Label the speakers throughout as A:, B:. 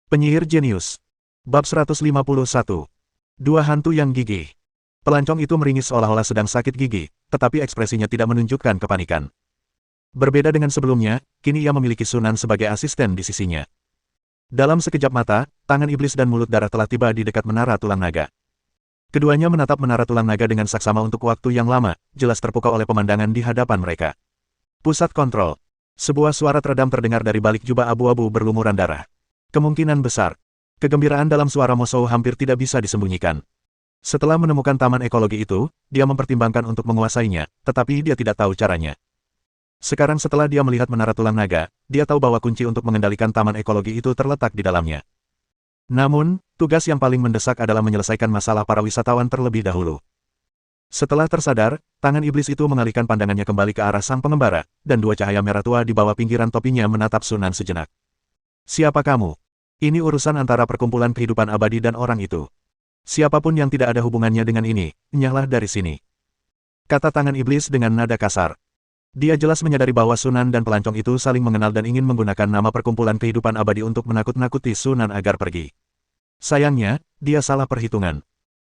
A: Penyihir jenius. Bab 151. Dua hantu yang gigih. Pelancong itu meringis seolah-olah sedang sakit gigi, tetapi ekspresinya tidak menunjukkan kepanikan. Berbeda dengan sebelumnya, kini ia memiliki Sunan sebagai asisten di sisinya. Dalam sekejap mata, tangan iblis dan mulut darah telah tiba di dekat menara tulang naga. Keduanya menatap menara tulang naga dengan saksama untuk waktu yang lama, jelas terpukau oleh pemandangan di hadapan mereka. Pusat kontrol. Sebuah suara teredam terdengar dari balik jubah abu-abu berlumuran darah. Kemungkinan besar. Kegembiraan dalam suara Mosou hampir tidak bisa disembunyikan. Setelah menemukan taman ekologi itu, dia mempertimbangkan untuk menguasainya, tetapi dia tidak tahu caranya. Sekarang setelah dia melihat menara tulang naga, dia tahu bahwa kunci untuk mengendalikan taman ekologi itu terletak di dalamnya. Namun, tugas yang paling mendesak adalah menyelesaikan masalah para wisatawan terlebih dahulu. Setelah tersadar, tangan iblis itu mengalihkan pandangannya kembali ke arah sang pengembara, dan dua cahaya merah tua di bawah pinggiran topinya menatap Sunan sejenak. Siapa kamu? Ini urusan antara perkumpulan kehidupan abadi dan orang itu. Siapapun yang tidak ada hubungannya dengan ini, enyahlah dari sini. Kata tangan iblis dengan nada kasar. Dia jelas menyadari bahwa Sunan dan pelancong itu saling mengenal dan ingin menggunakan nama perkumpulan kehidupan abadi untuk menakut-nakuti Sunan agar pergi. Sayangnya, dia salah perhitungan.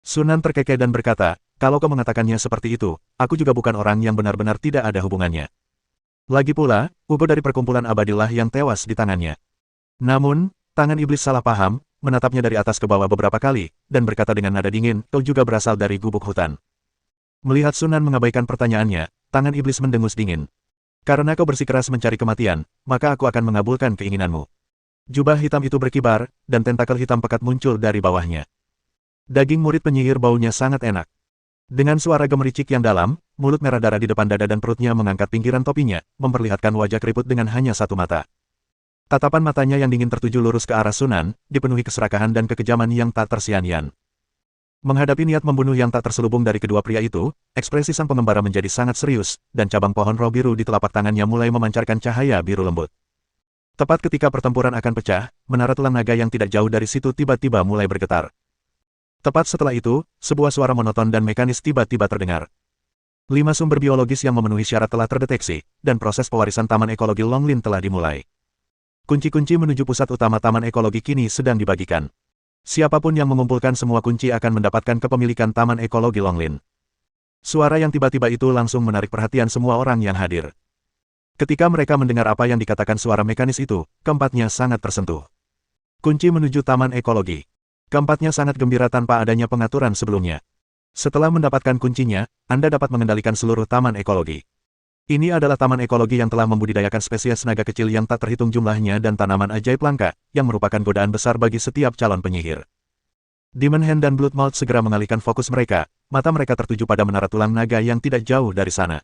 A: Sunan terkekeh dan berkata, kalau kau mengatakannya seperti itu, aku juga bukan orang yang benar-benar tidak ada hubungannya. Lagi pula, Ugo dari perkumpulan abadilah yang tewas di tangannya. Namun, tangan iblis salah paham, menatapnya dari atas ke bawah beberapa kali, dan berkata dengan nada dingin, kau juga berasal dari gubuk hutan. Melihat Sunan mengabaikan pertanyaannya, tangan iblis mendengus dingin. Karena kau bersikeras mencari kematian, maka aku akan mengabulkan keinginanmu. Jubah hitam itu berkibar, dan tentakel hitam pekat muncul dari bawahnya. Daging murid penyihir baunya sangat enak. Dengan suara gemericik yang dalam, mulut merah darah di depan dada dan perutnya mengangkat pinggiran topinya, memperlihatkan wajah keriput dengan hanya satu mata. Tatapan matanya yang dingin tertuju lurus ke arah Sunan, dipenuhi keserakahan dan kekejaman yang tak tersian-sian. Menghadapi niat membunuh yang tak terselubung dari kedua pria itu, ekspresi sang pengembara menjadi sangat serius, dan cabang pohon roh biru di telapak tangannya mulai memancarkan cahaya biru lembut. Tepat ketika pertempuran akan pecah, menara tulang naga yang tidak jauh dari situ tiba-tiba mulai bergetar. Tepat setelah itu, sebuah suara monoton dan mekanis tiba-tiba terdengar. 5 sumber biologis yang memenuhi syarat telah terdeteksi, dan proses pewarisan taman ekologi Longlin telah dimulai. Kunci-kunci menuju pusat utama taman ekologi kini sedang dibagikan. Siapapun yang mengumpulkan semua kunci akan mendapatkan kepemilikan taman ekologi Longlin. Suara yang tiba-tiba itu langsung menarik perhatian semua orang yang hadir. Ketika mereka mendengar apa yang dikatakan suara mekanis itu, keempatnya sangat tersentuh. Kunci menuju taman ekologi. Keempatnya sangat gembira tanpa adanya pengaturan sebelumnya. Setelah mendapatkan kuncinya, Anda dapat mengendalikan seluruh taman ekologi. Ini adalah taman ekologi yang telah membudidayakan spesies naga kecil yang tak terhitung jumlahnya dan tanaman ajaib langka, yang merupakan godaan besar bagi setiap calon penyihir. Demon Hand dan Bloodmouth segera mengalihkan fokus mereka, mata mereka tertuju pada menara tulang naga yang tidak jauh dari sana.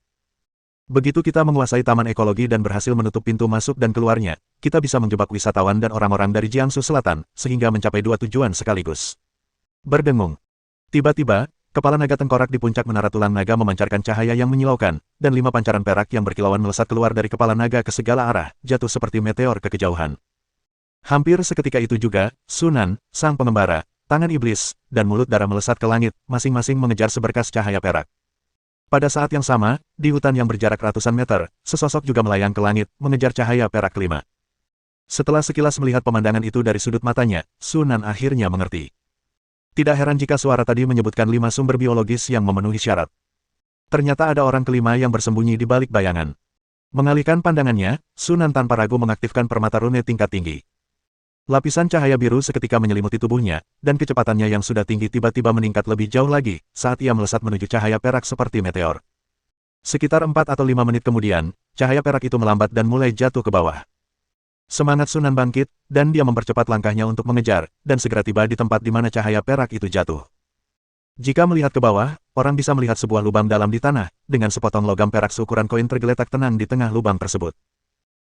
A: Begitu kita menguasai taman ekologi dan berhasil menutup pintu masuk dan keluarnya, kita bisa menjebak wisatawan dan orang-orang dari Jiangsu Selatan, sehingga mencapai dua tujuan sekaligus. Berdengung. Tiba-tiba, kepala naga tengkorak di puncak menara tulang naga memancarkan cahaya yang menyilaukan, dan 5 pancaran perak yang berkilauan melesat keluar dari kepala naga ke segala arah, jatuh seperti meteor ke kejauhan. Hampir seketika itu juga, Sunan, sang pengembara, tangan iblis, dan mulut darah melesat ke langit, masing-masing mengejar seberkas cahaya perak. Pada saat yang sama, di hutan yang berjarak ratusan meter, sesosok juga melayang ke langit, mengejar cahaya perak kelima. Setelah sekilas melihat pemandangan itu dari sudut matanya, Sunan akhirnya mengerti. Tidak heran jika suara tadi menyebutkan 5 sumber biologis yang memenuhi syarat. Ternyata ada orang kelima yang bersembunyi di balik bayangan. Mengalihkan pandangannya, Sunan tanpa ragu mengaktifkan permata rune tingkat tinggi. Lapisan cahaya biru seketika menyelimuti tubuhnya, dan kecepatannya yang sudah tinggi tiba-tiba meningkat lebih jauh lagi, saat ia melesat menuju cahaya perak seperti meteor. Sekitar 4 atau 5 menit kemudian, cahaya perak itu melambat dan mulai jatuh ke bawah. Semangat Sunan bangkit, dan dia mempercepat langkahnya untuk mengejar, dan segera tiba di tempat di mana cahaya perak itu jatuh. Jika melihat ke bawah, orang bisa melihat sebuah lubang dalam di tanah, dengan sepotong logam perak seukuran koin tergeletak tenang di tengah lubang tersebut.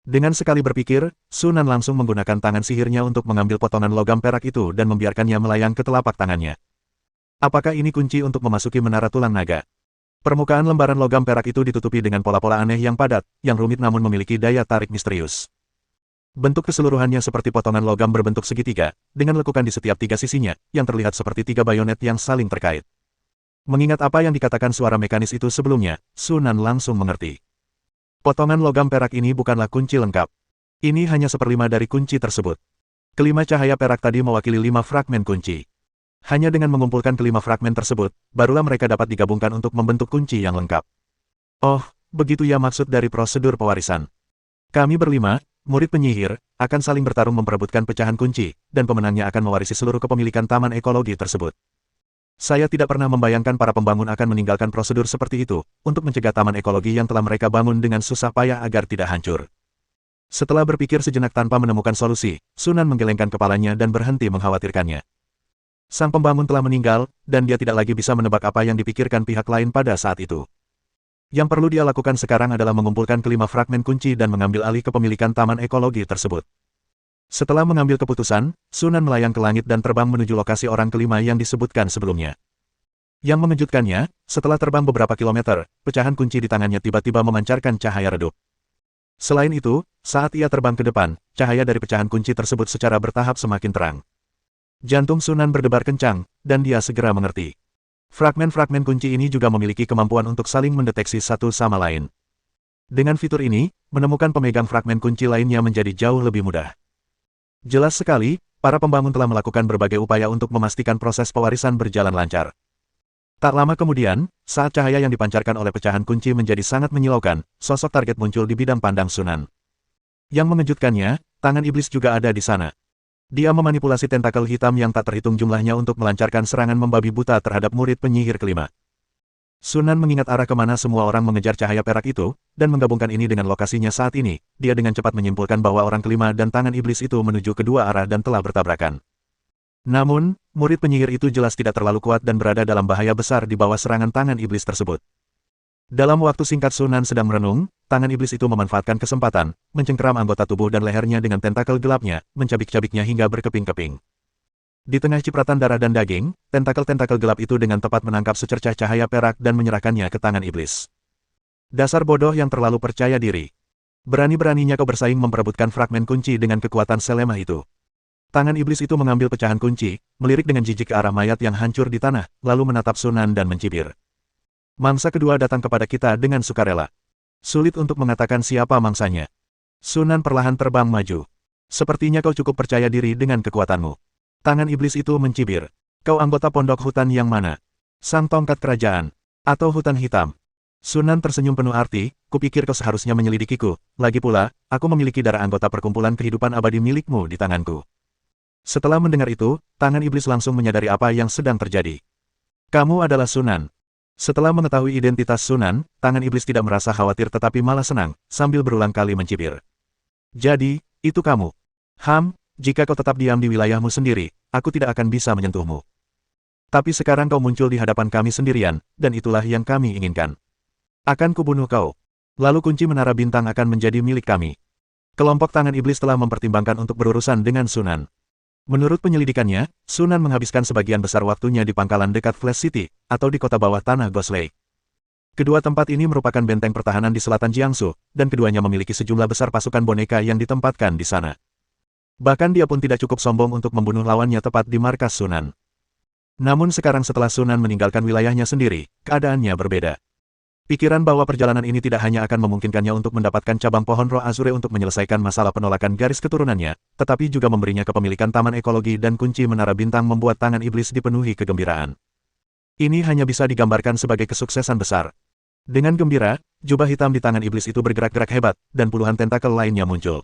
A: Dengan sekali berpikir, Sunan langsung menggunakan tangan sihirnya untuk mengambil potongan logam perak itu dan membiarkannya melayang ke telapak tangannya. Apakah ini kunci untuk memasuki menara tulang naga? Permukaan lembaran logam perak itu ditutupi dengan pola-pola aneh yang padat, yang rumit namun memiliki daya tarik misterius. Bentuk keseluruhannya seperti potongan logam berbentuk segitiga, dengan lekukan di setiap 3 sisinya, yang terlihat seperti 3 bayonet yang saling terkait. Mengingat apa yang dikatakan suara mekanis itu sebelumnya, Sunan langsung mengerti. Potongan logam perak ini bukanlah kunci lengkap. Ini hanya 1/5 dari kunci tersebut. Kelima cahaya perak tadi mewakili 5 fragmen kunci. Hanya dengan mengumpulkan kelima fragmen tersebut, barulah mereka dapat digabungkan untuk membentuk kunci yang lengkap. Oh, begitu ya maksud dari prosedur pewarisan. Kami berlima, murid penyihir, akan saling bertarung memperebutkan pecahan kunci, dan pemenangnya akan mewarisi seluruh kepemilikan taman ekologi tersebut. Saya tidak pernah membayangkan para pembangun akan meninggalkan prosedur seperti itu, untuk mencegah taman ekologi yang telah mereka bangun dengan susah payah agar tidak hancur. Setelah berpikir sejenak tanpa menemukan solusi, Sunan menggelengkan kepalanya dan berhenti mengkhawatirkannya. Sang pembangun telah meninggal, dan dia tidak lagi bisa menebak apa yang dipikirkan pihak lain pada saat itu. Yang perlu dia lakukan sekarang adalah mengumpulkan kelima fragmen kunci dan mengambil alih kepemilikan taman ekologi tersebut. Setelah mengambil keputusan, Sunan melayang ke langit dan terbang menuju lokasi orang kelima yang disebutkan sebelumnya. Yang mengejutkannya, setelah terbang beberapa kilometer, pecahan kunci di tangannya tiba-tiba memancarkan cahaya redup. Selain itu, saat ia terbang ke depan, cahaya dari pecahan kunci tersebut secara bertahap semakin terang. Jantung Sunan berdebar kencang, dan dia segera mengerti. Fragmen-fragmen kunci ini juga memiliki kemampuan untuk saling mendeteksi satu sama lain. Dengan fitur ini, menemukan pemegang fragmen kunci lainnya menjadi jauh lebih mudah. Jelas sekali, para pembangun telah melakukan berbagai upaya untuk memastikan proses pewarisan berjalan lancar. Tak lama kemudian, saat cahaya yang dipancarkan oleh pecahan kunci menjadi sangat menyilaukan, sosok target muncul di bidang pandang Sunan. Yang mengejutkannya, tangan iblis juga ada di sana. Dia memanipulasi tentakel hitam yang tak terhitung jumlahnya untuk melancarkan serangan membabi buta terhadap murid penyihir kelima. Sunan mengingat arah kemana semua orang mengejar cahaya perak itu, dan menggabungkan ini dengan lokasinya saat ini, dia dengan cepat menyimpulkan bahwa orang kelima dan tangan iblis itu menuju kedua arah dan telah bertabrakan. Namun, murid penyihir itu jelas tidak terlalu kuat dan berada dalam bahaya besar di bawah serangan tangan iblis tersebut. Dalam waktu singkat Sunan sedang merenung, tangan iblis itu memanfaatkan kesempatan, mencengkeram anggota tubuh dan lehernya dengan tentakel gelapnya, mencabik-cabiknya hingga berkeping-keping. Di tengah cipratan darah dan daging, tentakel-tentakel gelap itu dengan tepat menangkap secercah cahaya perak dan menyerahkannya ke tangan iblis. Dasar bodoh yang terlalu percaya diri. Berani-beraninya kau bersaing memperebutkan fragmen kunci dengan kekuatan selemah itu. Tangan iblis itu mengambil pecahan kunci, melirik dengan jijik ke arah mayat yang hancur di tanah, lalu menatap Sunan dan mencibir. Mangsa kedua datang kepada kita dengan sukarela. Sulit untuk mengatakan siapa mangsanya. Sunan perlahan terbang maju. Sepertinya kau cukup percaya diri dengan kekuatanmu. Tangan iblis itu mencibir. Kau anggota pondok hutan yang mana? Sang tongkat kerajaan? Atau hutan hitam? Sunan tersenyum penuh arti, kupikir kau seharusnya menyelidikiku. Lagi pula, aku memiliki darah anggota perkumpulan kehidupan abadi milikmu di tanganku. Setelah mendengar itu, tangan iblis langsung menyadari apa yang sedang terjadi. Kamu adalah Sunan. Setelah mengetahui identitas Sunan, tangan iblis tidak merasa khawatir tetapi malah senang, sambil berulang kali mencibir. Jadi, itu kamu. Jika kau tetap diam di wilayahmu sendiri, aku tidak akan bisa menyentuhmu. Tapi sekarang kau muncul di hadapan kami sendirian, dan itulah yang kami inginkan. Akan kubunuh kau. Lalu kunci menara bintang akan menjadi milik kami. Kelompok tangan iblis telah mempertimbangkan untuk berurusan dengan Sunan. Menurut penyelidikannya, Sunan menghabiskan sebagian besar waktunya di pangkalan dekat Flash City, atau di kota bawah tanah Ghost Lake. Kedua tempat ini merupakan benteng pertahanan di selatan Jiangsu, dan keduanya memiliki sejumlah besar pasukan boneka yang ditempatkan di sana. Bahkan dia pun tidak cukup sombong untuk membunuh lawannya tepat di markas Sunan. Namun sekarang setelah Sunan meninggalkan wilayahnya sendiri, keadaannya berbeda. Pikiran bahwa perjalanan ini tidak hanya akan memungkinkannya untuk mendapatkan cabang pohon roh Azure untuk menyelesaikan masalah penolakan garis keturunannya, tetapi juga memberinya kepemilikan taman ekologi dan kunci menara bintang membuat tangan iblis dipenuhi kegembiraan. Ini hanya bisa digambarkan sebagai kesuksesan besar. Dengan gembira, jubah hitam di tangan iblis itu bergerak-gerak hebat, dan puluhan tentakel lainnya muncul.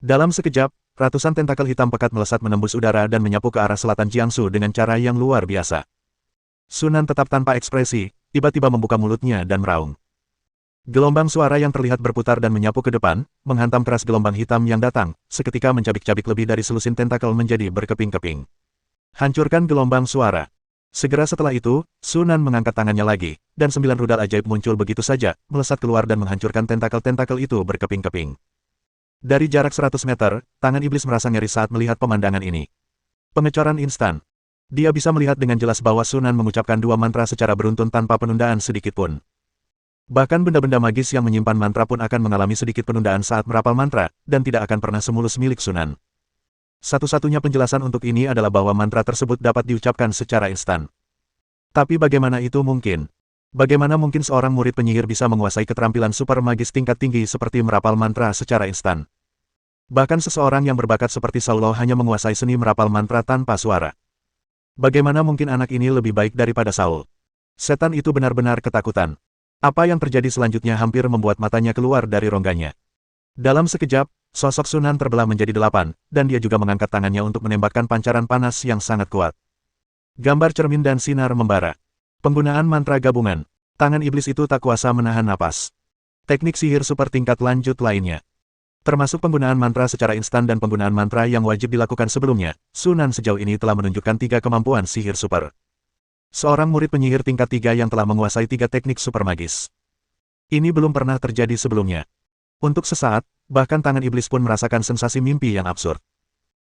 A: Dalam sekejap, ratusan tentakel hitam pekat melesat menembus udara dan menyapu ke arah selatan Jiangsu dengan cara yang luar biasa. Sunan tetap tanpa ekspresi, tiba-tiba membuka mulutnya dan meraung. Gelombang suara yang terlihat berputar dan menyapu ke depan, menghantam keras gelombang hitam yang datang, seketika mencabik-cabik lebih dari selusin tentakel menjadi berkeping-keping. Hancurkan gelombang suara. Segera setelah itu, Sunan mengangkat tangannya lagi, dan 9 rudal ajaib muncul begitu saja, melesat keluar dan menghancurkan tentakel-tentakel itu berkeping-keping. Dari jarak 100 meter, tangan iblis merasa ngeri saat melihat pemandangan ini. Pengecoran instan. Dia bisa melihat dengan jelas bahwa Sunan mengucapkan 2 mantra secara beruntun tanpa penundaan sedikitpun. Bahkan benda-benda magis yang menyimpan mantra pun akan mengalami sedikit penundaan saat merapal mantra, dan tidak akan pernah semulus milik Sunan. Satu-satunya penjelasan untuk ini adalah bahwa mantra tersebut dapat diucapkan secara instan. Tapi bagaimana itu mungkin? Bagaimana mungkin seorang murid penyihir bisa menguasai keterampilan super magis tingkat tinggi seperti merapal mantra secara instan? Bahkan seseorang yang berbakat seperti Saulo hanya menguasai seni merapal mantra tanpa suara. Bagaimana mungkin anak ini lebih baik daripada Saul? Setan itu benar-benar ketakutan. Apa yang terjadi selanjutnya hampir membuat matanya keluar dari rongganya. Dalam sekejap, sosok Sunan terbelah menjadi 8, dan dia juga mengangkat tangannya untuk menembakkan pancaran panas yang sangat kuat. Gambar cermin dan sinar membara. Penggunaan mantra gabungan. Tangan iblis itu tak kuasa menahan napas. Teknik sihir super tingkat lanjut lainnya. Termasuk penggunaan mantra secara instan dan penggunaan mantra yang wajib dilakukan sebelumnya, Sunan sejauh ini telah menunjukkan 3 kemampuan sihir super. Seorang murid penyihir tingkat 3 yang telah menguasai 3 teknik super magis. Ini belum pernah terjadi sebelumnya. Untuk sesaat, bahkan tangan iblis pun merasakan sensasi mimpi yang absurd.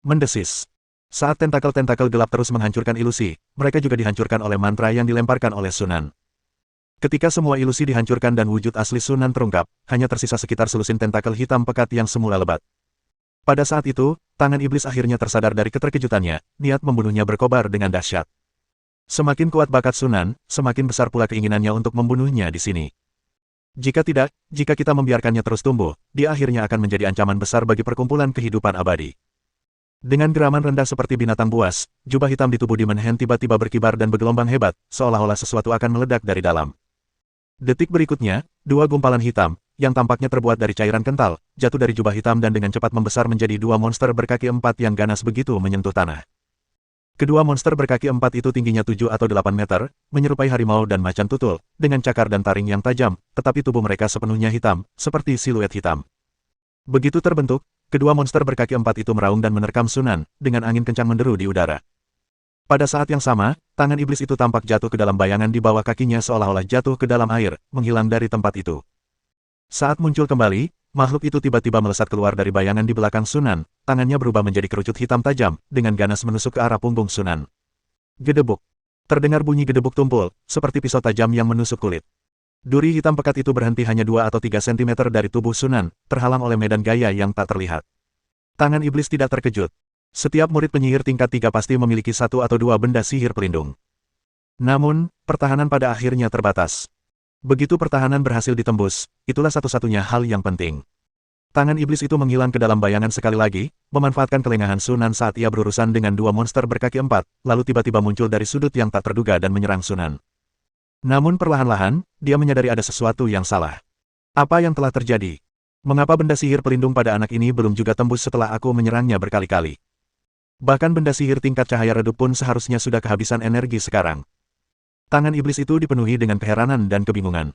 A: Mendesis. Saat tentakel-tentakel gelap terus menghancurkan ilusi, mereka juga dihancurkan oleh mantra yang dilemparkan oleh Sunan. Ketika semua ilusi dihancurkan dan wujud asli Sunan terungkap, hanya tersisa sekitar selusin tentakel hitam pekat yang semula lebat. Pada saat itu, tangan iblis akhirnya tersadar dari keterkejutannya, niat membunuhnya berkobar dengan dahsyat. Semakin kuat bakat Sunan, semakin besar pula keinginannya untuk membunuhnya di sini. Jika tidak, jika kita membiarkannya terus tumbuh, dia akhirnya akan menjadi ancaman besar bagi perkumpulan kehidupan abadi. Dengan geraman rendah seperti binatang buas, jubah hitam di tubuh Demon Hand tiba-tiba berkibar dan bergelombang hebat, seolah-olah sesuatu akan meledak dari dalam. Detik berikutnya, 2 gumpalan hitam, yang tampaknya terbuat dari cairan kental, jatuh dari jubah hitam dan dengan cepat membesar menjadi 2 monster berkaki 4 yang ganas begitu menyentuh tanah. Kedua monster berkaki 4 itu tingginya 7 atau 8 meter, menyerupai harimau dan macan tutul, dengan cakar dan taring yang tajam, tetapi tubuh mereka sepenuhnya hitam, seperti siluet hitam. Begitu terbentuk, kedua monster berkaki 4 itu meraung dan menerkam Sunan, dengan angin kencang menderu di udara. Pada saat yang sama, tangan iblis itu tampak jatuh ke dalam bayangan di bawah kakinya seolah-olah jatuh ke dalam air, menghilang dari tempat itu. Saat muncul kembali, makhluk itu tiba-tiba melesat keluar dari bayangan di belakang Sunan, tangannya berubah menjadi kerucut hitam tajam, dengan ganas menusuk ke arah punggung Sunan. Gedebuk. Terdengar bunyi gedebuk tumpul, seperti pisau tajam yang menusuk kulit. Duri hitam pekat itu berhenti hanya 2 atau 3 cm dari tubuh Sunan, terhalang oleh medan gaya yang tak terlihat. Tangan iblis tidak terkejut. Setiap murid penyihir tingkat 3 pasti memiliki 1 atau 2 benda sihir pelindung. Namun, pertahanan pada akhirnya terbatas. Begitu pertahanan berhasil ditembus, itulah satu-satunya hal yang penting. Tangan iblis itu menghilang ke dalam bayangan sekali lagi, memanfaatkan kelengahan Sunan saat ia berurusan dengan 2 monster berkaki 4, lalu tiba-tiba muncul dari sudut yang tak terduga dan menyerang Sunan. Namun perlahan-lahan, dia menyadari ada sesuatu yang salah. Apa yang telah terjadi? Mengapa benda sihir pelindung pada anak ini belum juga tembus setelah aku menyerangnya berkali-kali? Bahkan benda sihir tingkat cahaya redup pun seharusnya sudah kehabisan energi sekarang. Tangan iblis itu dipenuhi dengan keheranan dan kebingungan.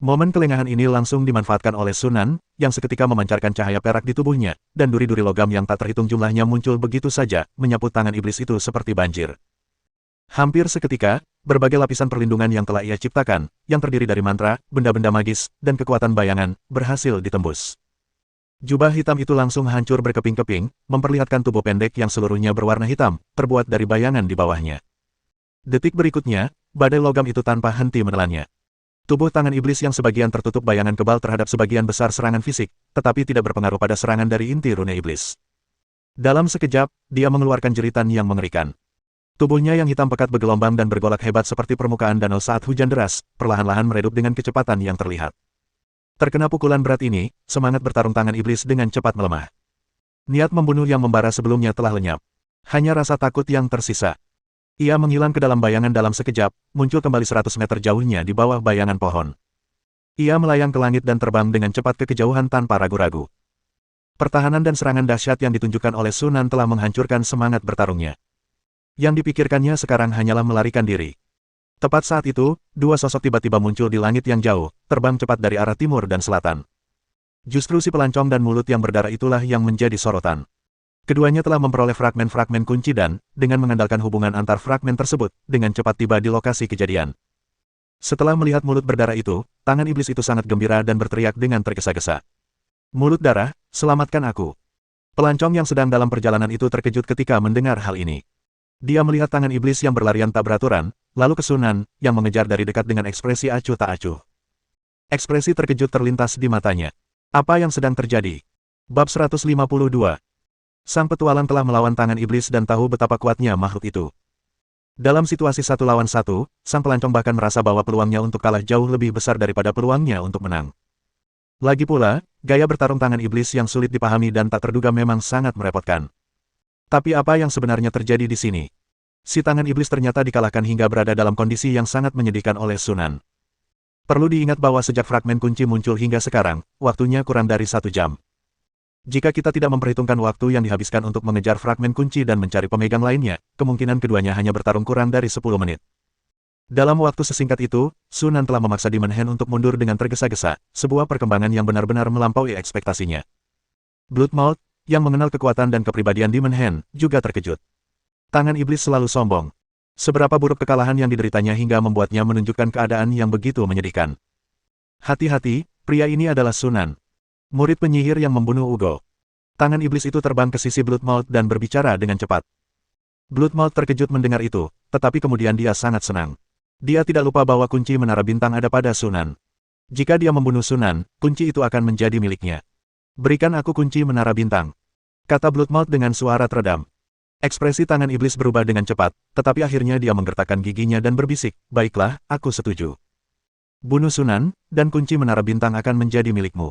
A: Momen kelengahan ini langsung dimanfaatkan oleh Sunan, yang seketika memancarkan cahaya perak di tubuhnya, dan duri-duri logam yang tak terhitung jumlahnya muncul begitu saja, menyapu tangan iblis itu seperti banjir. Hampir seketika, berbagai lapisan perlindungan yang telah ia ciptakan, yang terdiri dari mantra, benda-benda magis, dan kekuatan bayangan, berhasil ditembus. Jubah hitam itu langsung hancur berkeping-keping, memperlihatkan tubuh pendek yang seluruhnya berwarna hitam, terbuat dari bayangan di bawahnya. Detik berikutnya, badai logam itu tanpa henti menelannya. Tubuh tangan iblis yang sebagian tertutup bayangan kebal terhadap sebagian besar serangan fisik, tetapi tidak berpengaruh pada serangan dari inti rune iblis. Dalam sekejap, dia mengeluarkan jeritan yang mengerikan. Tubuhnya yang hitam pekat bergelombang dan bergolak hebat seperti permukaan danau saat hujan deras, perlahan-lahan meredup dengan kecepatan yang terlihat. Terkena pukulan berat ini, semangat bertarung tangan iblis dengan cepat melemah. Niat membunuh yang membara sebelumnya telah lenyap. Hanya rasa takut yang tersisa. Ia menghilang ke dalam bayangan dalam sekejap, muncul kembali 100 meter jauhnya di bawah bayangan pohon. Ia melayang ke langit dan terbang dengan cepat ke kejauhan tanpa ragu-ragu. Pertahanan dan serangan dahsyat yang ditunjukkan oleh Sunan telah menghancurkan semangat bertarungnya. Yang dipikirkannya sekarang hanyalah melarikan diri. Tepat saat itu, 2 sosok tiba-tiba muncul di langit yang jauh, terbang cepat dari arah timur dan selatan. Justru si pelancong dan mulut yang berdarah itulah yang menjadi sorotan. Keduanya telah memperoleh fragmen-fragmen kunci dan, dengan mengandalkan hubungan antar fragmen tersebut, dengan cepat tiba di lokasi kejadian. Setelah melihat mulut berdarah itu, tangan iblis itu sangat gembira dan berteriak dengan tergesa-gesa. Mulut darah, selamatkan aku. Pelancong yang sedang dalam perjalanan itu terkejut ketika mendengar hal ini. Dia melihat tangan iblis yang berlarian tak beraturan, lalu ke Sunan, yang mengejar dari dekat dengan ekspresi acuh tak acuh. Ekspresi terkejut terlintas di matanya. Apa yang sedang terjadi? Bab 152. Sang petualang telah melawan tangan iblis dan tahu betapa kuatnya makhluk itu. Dalam situasi 1 lawan 1, sang pelancong bahkan merasa bahwa peluangnya untuk kalah jauh lebih besar daripada peluangnya untuk menang. Lagi pula, gaya bertarung tangan iblis yang sulit dipahami dan tak terduga memang sangat merepotkan. Tapi apa yang sebenarnya terjadi di sini? Si tangan iblis ternyata dikalahkan hingga berada dalam kondisi yang sangat menyedihkan oleh Sunan. Perlu diingat bahwa sejak fragmen kunci muncul hingga sekarang, waktunya kurang dari 1 jam. Jika kita tidak memperhitungkan waktu yang dihabiskan untuk mengejar fragmen kunci dan mencari pemegang lainnya, kemungkinan keduanya hanya bertarung kurang dari 10 menit. Dalam waktu sesingkat itu, Sunan telah memaksa Demon Hand untuk mundur dengan tergesa-gesa, sebuah perkembangan yang benar-benar melampaui ekspektasinya. Bloodmouth, yang mengenal kekuatan dan kepribadian Demon Hand, juga terkejut. Tangan iblis selalu sombong. Seberapa buruk kekalahan yang dideritanya hingga membuatnya menunjukkan keadaan yang begitu menyedihkan. Hati-hati, pria ini adalah Sunan, murid penyihir yang membunuh Ugo. Tangan iblis itu terbang ke sisi Bloodmouth dan berbicara dengan cepat. Bloodmouth terkejut mendengar itu, tetapi kemudian dia sangat senang. Dia tidak lupa bahwa kunci menara bintang ada pada Sunan. Jika dia membunuh Sunan, kunci itu akan menjadi miliknya. Berikan aku kunci menara bintang, kata Bloodmouth dengan suara teredam. Ekspresi tangan iblis berubah dengan cepat, tetapi akhirnya dia menggertakkan giginya dan berbisik, baiklah, aku setuju. Bunuh Sunan, dan kunci menara bintang akan menjadi milikmu.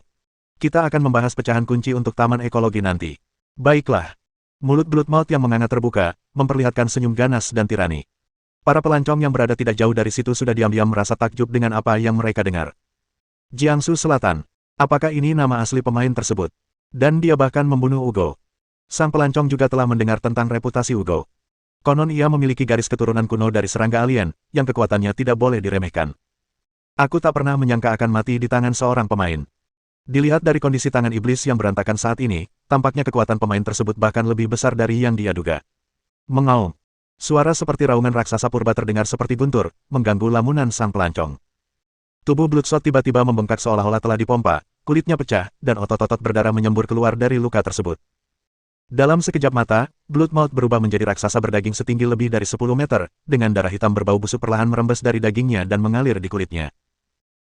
A: Kita akan membahas pecahan kunci untuk taman ekologi nanti. Baiklah. Mulut Bloodmouth yang menganga terbuka, memperlihatkan senyum ganas dan tirani. Para pelancong yang berada tidak jauh dari situ sudah diam-diam merasa takjub dengan apa yang mereka dengar. Jiangsu Selatan. Apakah ini nama asli pemain tersebut? Dan dia bahkan membunuh Ugo. Sang pelancong juga telah mendengar tentang reputasi Ugo. Konon ia memiliki garis keturunan kuno dari serangga alien, yang kekuatannya tidak boleh diremehkan. Aku tak pernah menyangka akan mati di tangan seorang pemain. Dilihat dari kondisi tangan iblis yang berantakan saat ini, tampaknya kekuatan pemain tersebut bahkan lebih besar dari yang dia duga. Mengaum. Suara seperti raungan raksasa purba terdengar seperti guntur, mengganggu lamunan sang pelancong. Tubuh Bloodshot tiba-tiba membengkak seolah-olah telah dipompa, kulitnya pecah, dan otot-otot berdarah menyembur keluar dari luka tersebut. Dalam sekejap mata, Bloodmouth berubah menjadi raksasa berdaging setinggi lebih dari 10 meter, dengan darah hitam berbau busuk perlahan merembes dari dagingnya dan mengalir di kulitnya.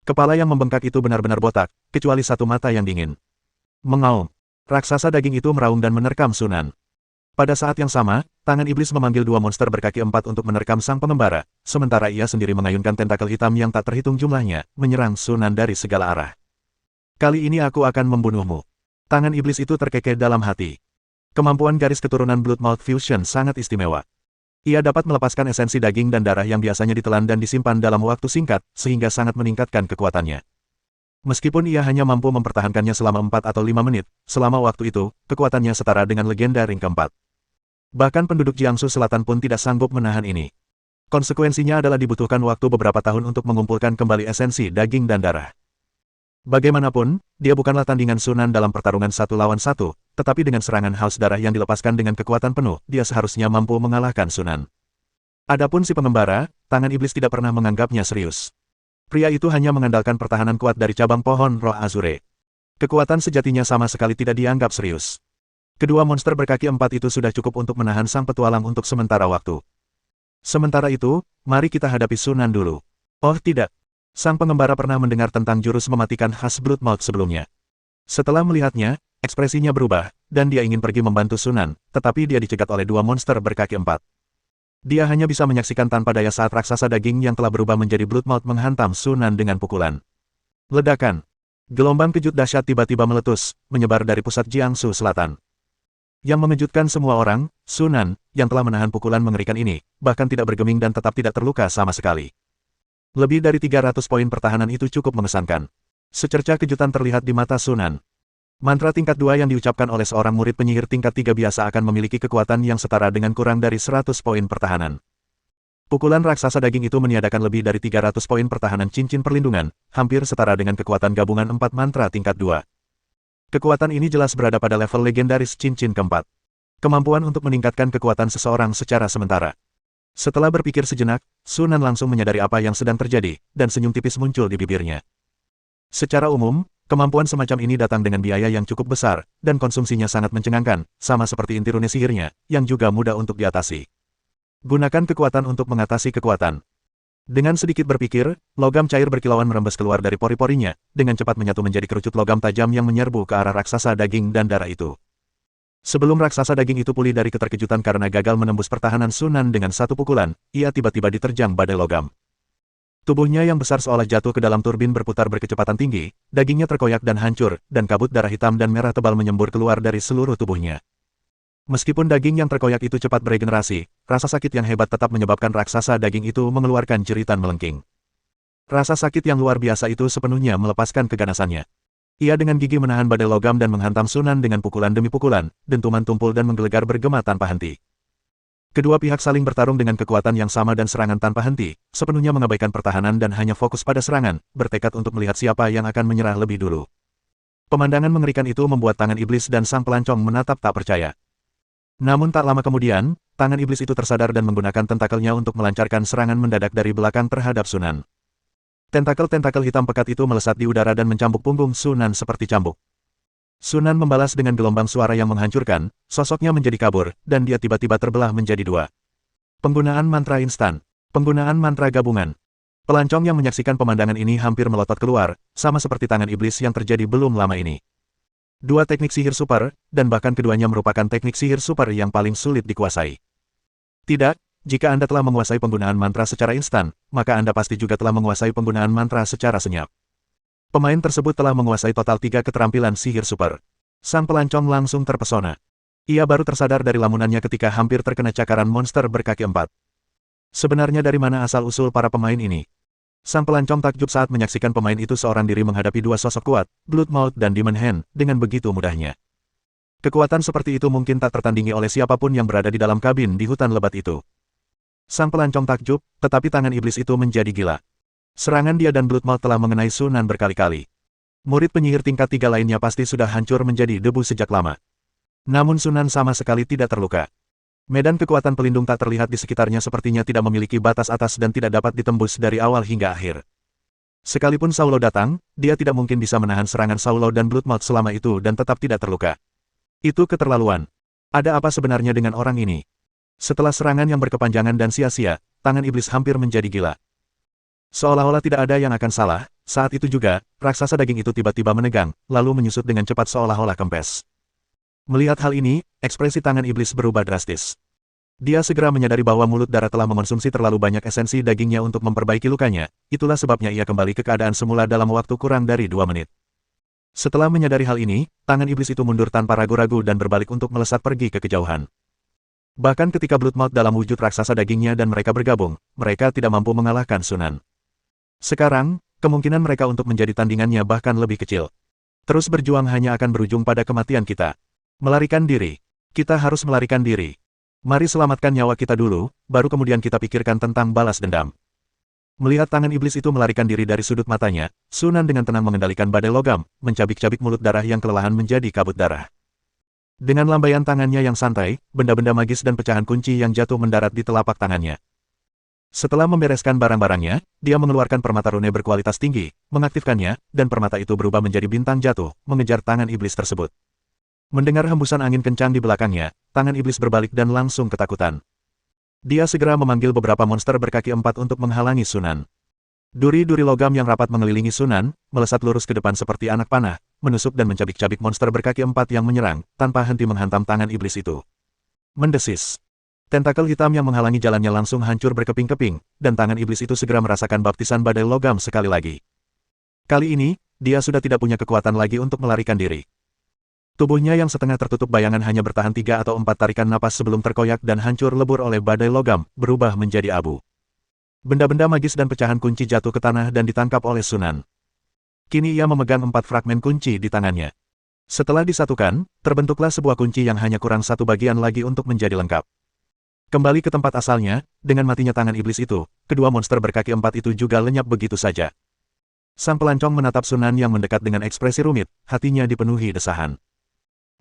A: Kepala yang membengkak itu benar-benar botak, kecuali satu mata yang dingin. Mengaum. Raksasa daging itu meraung dan menerkam Sunan. Pada saat yang sama, tangan iblis memanggil 2 monster berkaki 4 untuk menerkam sang pengembara, sementara ia sendiri mengayunkan tentakel hitam yang tak terhitung jumlahnya, menyerang Sunan dari segala arah. Kali ini aku akan membunuhmu. Tangan iblis itu terkekeh dalam hati. Kemampuan garis keturunan Bloodmouth Fusion sangat istimewa. Ia dapat melepaskan esensi daging dan darah yang biasanya ditelan dan disimpan dalam waktu singkat, sehingga sangat meningkatkan kekuatannya. Meskipun ia hanya mampu mempertahankannya selama 4 atau 5 menit, selama waktu itu, kekuatannya setara dengan legenda ring keempat. Bahkan penduduk Jiangsu Selatan pun tidak sanggup menahan ini. Konsekuensinya adalah dibutuhkan waktu beberapa tahun untuk mengumpulkan kembali esensi daging dan darah. Bagaimanapun, dia bukanlah tandingan Sunan dalam pertarungan 1 lawan 1, tetapi dengan serangan haus darah yang dilepaskan dengan kekuatan penuh, dia seharusnya mampu mengalahkan Sunan. Adapun si pengembara, tangan iblis tidak pernah menganggapnya serius. Pria itu hanya mengandalkan pertahanan kuat dari cabang pohon roh Azure. Kekuatan sejatinya sama sekali tidak dianggap serius. Kedua monster berkaki 4 itu sudah cukup untuk menahan sang petualang untuk sementara waktu. Sementara itu, mari kita hadapi Sunan dulu. Oh tidak. Sang pengembara pernah mendengar tentang jurus mematikan khas Bloodmouth sebelumnya. Setelah melihatnya, ekspresinya berubah, dan dia ingin pergi membantu Sunan, tetapi dia dicegat oleh 2 monster berkaki 4. Dia hanya bisa menyaksikan tanpa daya saat raksasa daging yang telah berubah menjadi Bloodmouth menghantam Sunan dengan pukulan. Ledakan. Gelombang kejut dahsyat tiba-tiba meletus, menyebar dari pusat Jiangsu Selatan. Yang mengejutkan semua orang, Sunan, yang telah menahan pukulan mengerikan ini, bahkan tidak bergeming dan tetap tidak terluka sama sekali. Lebih dari 300 poin pertahanan itu cukup mengesankan. Secercah kejutan terlihat di mata Sunan. Mantra tingkat 2 yang diucapkan oleh seorang murid penyihir tingkat 3 biasa akan memiliki kekuatan yang setara dengan kurang dari 100 poin pertahanan. Pukulan raksasa daging itu meniadakan lebih dari 300 poin pertahanan cincin perlindungan, hampir setara dengan kekuatan gabungan 4 mantra tingkat 2. Kekuatan ini jelas berada pada level legendaris cincin keempat. Kemampuan untuk meningkatkan kekuatan seseorang secara sementara. Setelah berpikir sejenak, Sunan langsung menyadari apa yang sedang terjadi, dan senyum tipis muncul di bibirnya. Secara umum, kemampuan semacam ini datang dengan biaya yang cukup besar, dan konsumsinya sangat mencengangkan, sama seperti inti rune sihirnya, yang juga mudah untuk diatasi. Gunakan kekuatan untuk mengatasi kekuatan. Dengan sedikit berpikir, logam cair berkilauan merembes keluar dari pori-porinya, dengan cepat menyatu menjadi kerucut logam tajam yang menyerbu ke arah raksasa daging dan darah itu. Sebelum raksasa daging itu pulih dari keterkejutan karena gagal menembus pertahanan Sunan dengan satu pukulan, ia tiba-tiba diterjang badai logam. Tubuhnya yang besar seolah jatuh ke dalam turbin berputar berkecepatan tinggi, dagingnya terkoyak dan hancur, dan kabut darah hitam dan merah tebal menyembur keluar dari seluruh tubuhnya. Meskipun daging yang terkoyak itu cepat beregenerasi, rasa sakit yang hebat tetap menyebabkan raksasa daging itu mengeluarkan jeritan melengking. Rasa sakit yang luar biasa itu sepenuhnya melepaskan keganasannya. Ia dengan gigih menahan badai logam dan menghantam Sunan dengan pukulan demi pukulan, dentuman tumpul dan menggelegar bergema tanpa henti. Kedua pihak saling bertarung dengan kekuatan yang sama dan serangan tanpa henti, sepenuhnya mengabaikan pertahanan dan hanya fokus pada serangan, bertekad untuk melihat siapa yang akan menyerah lebih dulu. Pemandangan mengerikan itu membuat tangan iblis dan sang pelancong menatap tak percaya. Namun tak lama kemudian, tangan iblis itu tersadar dan menggunakan tentakelnya untuk melancarkan serangan mendadak dari belakang terhadap Sunan. Tentakel-tentakel hitam pekat itu melesat di udara dan mencambuk punggung Sunan seperti cambuk. Sunan membalas dengan gelombang suara yang menghancurkan, sosoknya menjadi kabur, dan dia tiba-tiba terbelah menjadi dua. Penggunaan mantra instan. Penggunaan mantra gabungan. Pelancong yang menyaksikan pemandangan ini hampir melotot keluar, sama seperti tangan iblis yang terjadi belum lama ini. Dua teknik sihir super, dan bahkan keduanya merupakan teknik sihir super yang paling sulit dikuasai. Tidak, jika Anda telah menguasai penggunaan mantra secara instan, maka Anda pasti juga telah menguasai penggunaan mantra secara senyap. Pemain tersebut telah menguasai total 3 keterampilan sihir super. Sang pelancong langsung terpesona. Ia baru tersadar dari lamunannya ketika hampir terkena cakaran monster berkaki 4. Sebenarnya dari mana asal-usul para pemain ini? Sang pelancong takjub saat menyaksikan pemain itu seorang diri menghadapi dua sosok kuat, Bloodmouth dan Demon Hand, dengan begitu mudahnya. Kekuatan seperti itu mungkin tak tertandingi oleh siapapun yang berada di dalam kabin di hutan lebat itu. Sang pelancong takjub, tetapi tangan iblis itu menjadi gila. Serangan dia dan Bloodmouth telah mengenai Sunan berkali-kali. Murid penyihir tingkat 3 lainnya pasti sudah hancur menjadi debu sejak lama. Namun Sunan sama sekali tidak terluka. Medan kekuatan pelindung tak terlihat di sekitarnya sepertinya tidak memiliki batas atas dan tidak dapat ditembus dari awal hingga akhir. Sekalipun Saulo datang, dia tidak mungkin bisa menahan serangan Saulo dan Bloodmouth selama itu dan tetap tidak terluka. Itu keterlaluan. Ada apa sebenarnya dengan orang ini? Setelah serangan yang berkepanjangan dan sia-sia, tangan iblis hampir menjadi gila. Seolah-olah tidak ada yang akan salah, saat itu juga, raksasa daging itu tiba-tiba menegang, lalu menyusut dengan cepat seolah-olah kempes. Melihat hal ini, ekspresi tangan iblis berubah drastis. Dia segera menyadari bahwa mulut darah telah mengonsumsi terlalu banyak esensi dagingnya untuk memperbaiki lukanya, itulah sebabnya ia kembali ke keadaan semula dalam waktu kurang dari 2 menit. Setelah menyadari hal ini, tangan iblis itu mundur tanpa ragu-ragu dan berbalik untuk melesat pergi ke kejauhan. Bahkan ketika Bloodmouth dalam wujud raksasa dagingnya dan mereka bergabung, mereka tidak mampu mengalahkan Sunan. Sekarang, kemungkinan mereka untuk menjadi tandingannya bahkan lebih kecil. Terus berjuang hanya akan berujung pada kematian kita. Melarikan diri. Kita harus melarikan diri. Mari selamatkan nyawa kita dulu, baru kemudian kita pikirkan tentang balas dendam. Melihat tangan iblis itu melarikan diri dari sudut matanya, Sunan dengan tenang mengendalikan badai logam, mencabik-cabik mulut darah yang kelelahan menjadi kabut darah. Dengan lambaian tangannya yang santai, benda-benda magis dan pecahan kunci yang jatuh mendarat di telapak tangannya. Setelah membereskan barang-barangnya, dia mengeluarkan permata rune berkualitas tinggi, mengaktifkannya, dan permata itu berubah menjadi bintang jatuh, mengejar tangan iblis tersebut. Mendengar hembusan angin kencang di belakangnya, tangan iblis berbalik dan langsung ketakutan. Dia segera memanggil beberapa monster berkaki 4 untuk menghalangi Sunan. Duri-duri logam yang rapat mengelilingi Sunan, melesat lurus ke depan seperti anak panah, menusuk dan mencabik-cabik monster berkaki 4 yang menyerang, tanpa henti menghantam tangan iblis itu. Mendesis. Tentakel hitam yang menghalangi jalannya langsung hancur berkeping-keping, dan tangan iblis itu segera merasakan baptisan badai logam sekali lagi. Kali ini, dia sudah tidak punya kekuatan lagi untuk melarikan diri. Tubuhnya yang setengah tertutup bayangan hanya bertahan 3 atau 4 tarikan napas sebelum terkoyak dan hancur lebur oleh badai logam, berubah menjadi abu. Benda-benda magis dan pecahan kunci jatuh ke tanah dan ditangkap oleh Sunan. Kini ia memegang 4 fragmen kunci di tangannya. Setelah disatukan, terbentuklah sebuah kunci yang hanya kurang 1 bagian lagi untuk menjadi lengkap. Kembali ke tempat asalnya, dengan matinya tangan iblis itu, kedua monster berkaki 4 itu juga lenyap begitu saja. Sang pelancong menatap Sunan yang mendekat dengan ekspresi rumit, hatinya dipenuhi desahan.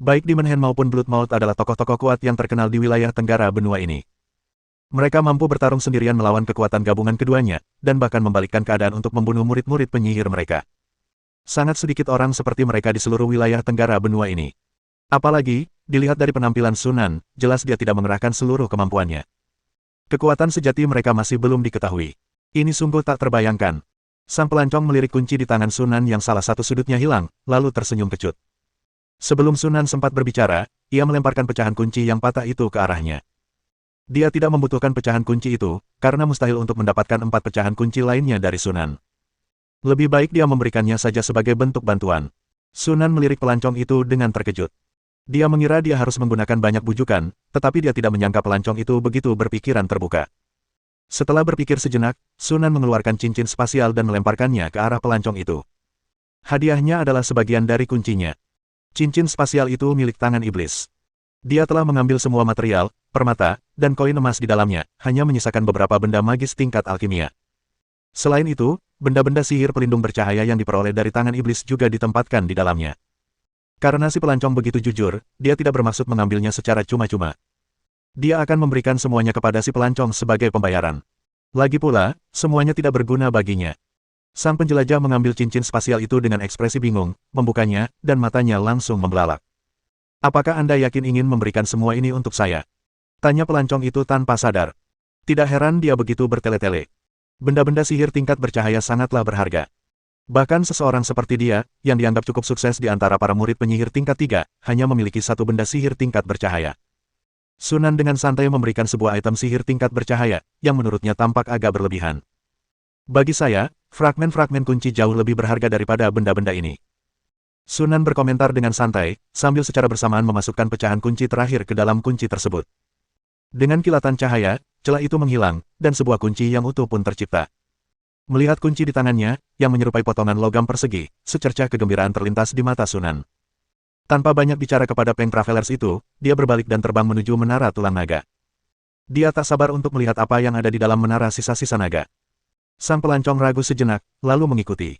A: Baik Demon Hand maupun Bloodmouth adalah tokoh-tokoh kuat yang terkenal di wilayah tenggara benua ini. Mereka mampu bertarung sendirian melawan kekuatan gabungan keduanya, dan bahkan membalikkan keadaan untuk membunuh murid-murid penyihir mereka. Sangat sedikit orang seperti mereka di seluruh wilayah tenggara benua ini. Apalagi, dilihat dari penampilan Sunan, jelas dia tidak mengerahkan seluruh kemampuannya. Kekuatan sejati mereka masih belum diketahui. Ini sungguh tak terbayangkan. Sang pelancong melirik kunci di tangan Sunan yang salah satu sudutnya hilang, lalu tersenyum kecut. Sebelum Sunan sempat berbicara, ia melemparkan pecahan kunci yang patah itu ke arahnya. Dia tidak membutuhkan pecahan kunci itu, karena mustahil untuk mendapatkan 4 pecahan kunci lainnya dari Sunan. Lebih baik dia memberikannya saja sebagai bentuk bantuan. Sunan melirik pelancong itu dengan terkejut. Dia mengira dia harus menggunakan banyak bujukan, tetapi dia tidak menyangka pelancong itu begitu berpikiran terbuka. Setelah berpikir sejenak, Sunan mengeluarkan cincin spasial dan melemparkannya ke arah pelancong itu. Hadiahnya adalah sebagian dari kuncinya. Cincin spasial itu milik tangan iblis. Dia telah mengambil semua material, permata, dan koin emas di dalamnya, hanya menyisakan beberapa benda magis tingkat alkimia. Selain itu, benda-benda sihir pelindung bercahaya yang diperoleh dari tangan iblis juga ditempatkan di dalamnya. Karena si pelancong begitu jujur, dia tidak bermaksud mengambilnya secara cuma-cuma. Dia akan memberikan semuanya kepada si pelancong sebagai pembayaran. Lagi pula, semuanya tidak berguna baginya. Sang penjelajah mengambil cincin spasial itu dengan ekspresi bingung, membukanya, dan matanya langsung membelalak. Apakah Anda yakin ingin memberikan semua ini untuk saya? Tanya pelancong itu tanpa sadar. Tidak heran dia begitu bertele-tele. Benda-benda sihir tingkat bercahaya sangatlah berharga. Bahkan seseorang seperti dia, yang dianggap cukup sukses di antara para murid penyihir tingkat 3, hanya memiliki satu benda sihir tingkat bercahaya. Sunan dengan santai memberikan sebuah item sihir tingkat bercahaya, yang menurutnya tampak agak berlebihan. Bagi saya, fragmen-fragmen kunci jauh lebih berharga daripada benda-benda ini. Sunan berkomentar dengan santai, sambil secara bersamaan memasukkan pecahan kunci terakhir ke dalam kunci tersebut. Dengan kilatan cahaya, celah itu menghilang, dan sebuah kunci yang utuh pun tercipta. Melihat kunci di tangannya, yang menyerupai potongan logam persegi, secercah kegembiraan terlintas di mata Sunan. Tanpa banyak bicara kepada Peng Travelers itu, dia berbalik dan terbang menuju menara tulang naga. Dia tak sabar untuk melihat apa yang ada di dalam menara sisa-sisa naga. Sang pelancong ragu sejenak, lalu mengikuti.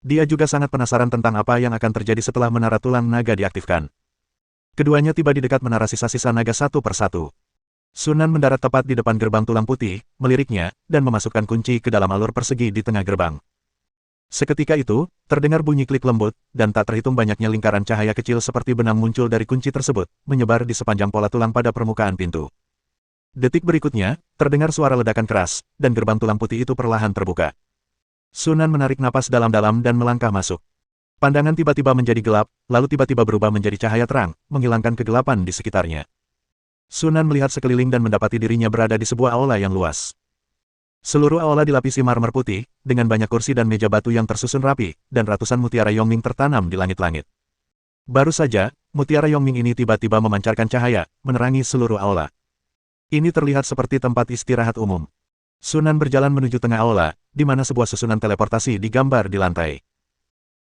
A: Dia juga sangat penasaran tentang apa yang akan terjadi setelah menara tulang naga diaktifkan. Keduanya tiba di dekat menara sisa-sisa naga satu persatu. Sunan mendarat tepat di depan gerbang tulang putih, meliriknya, dan memasukkan kunci ke dalam alur persegi di tengah gerbang. Seketika itu, terdengar bunyi klik lembut, dan tak terhitung banyaknya lingkaran cahaya kecil seperti benang muncul dari kunci tersebut, menyebar di sepanjang pola tulang pada permukaan pintu. Detik berikutnya, terdengar suara ledakan keras, dan gerbang tulang putih itu perlahan terbuka. Sunan menarik napas dalam-dalam dan melangkah masuk. Pandangan tiba-tiba menjadi gelap, lalu tiba-tiba berubah menjadi cahaya terang, menghilangkan kegelapan di sekitarnya. Sunan melihat sekeliling dan mendapati dirinya berada di sebuah aula yang luas. Seluruh aula dilapisi marmer putih, dengan banyak kursi dan meja batu yang tersusun rapi, dan ratusan mutiara Yongming tertanam di langit-langit. Baru saja, mutiara Yongming ini tiba-tiba memancarkan cahaya, menerangi seluruh aula. Ini terlihat seperti tempat istirahat umum. Sunan berjalan menuju tengah aula, di mana sebuah susunan teleportasi digambar di lantai.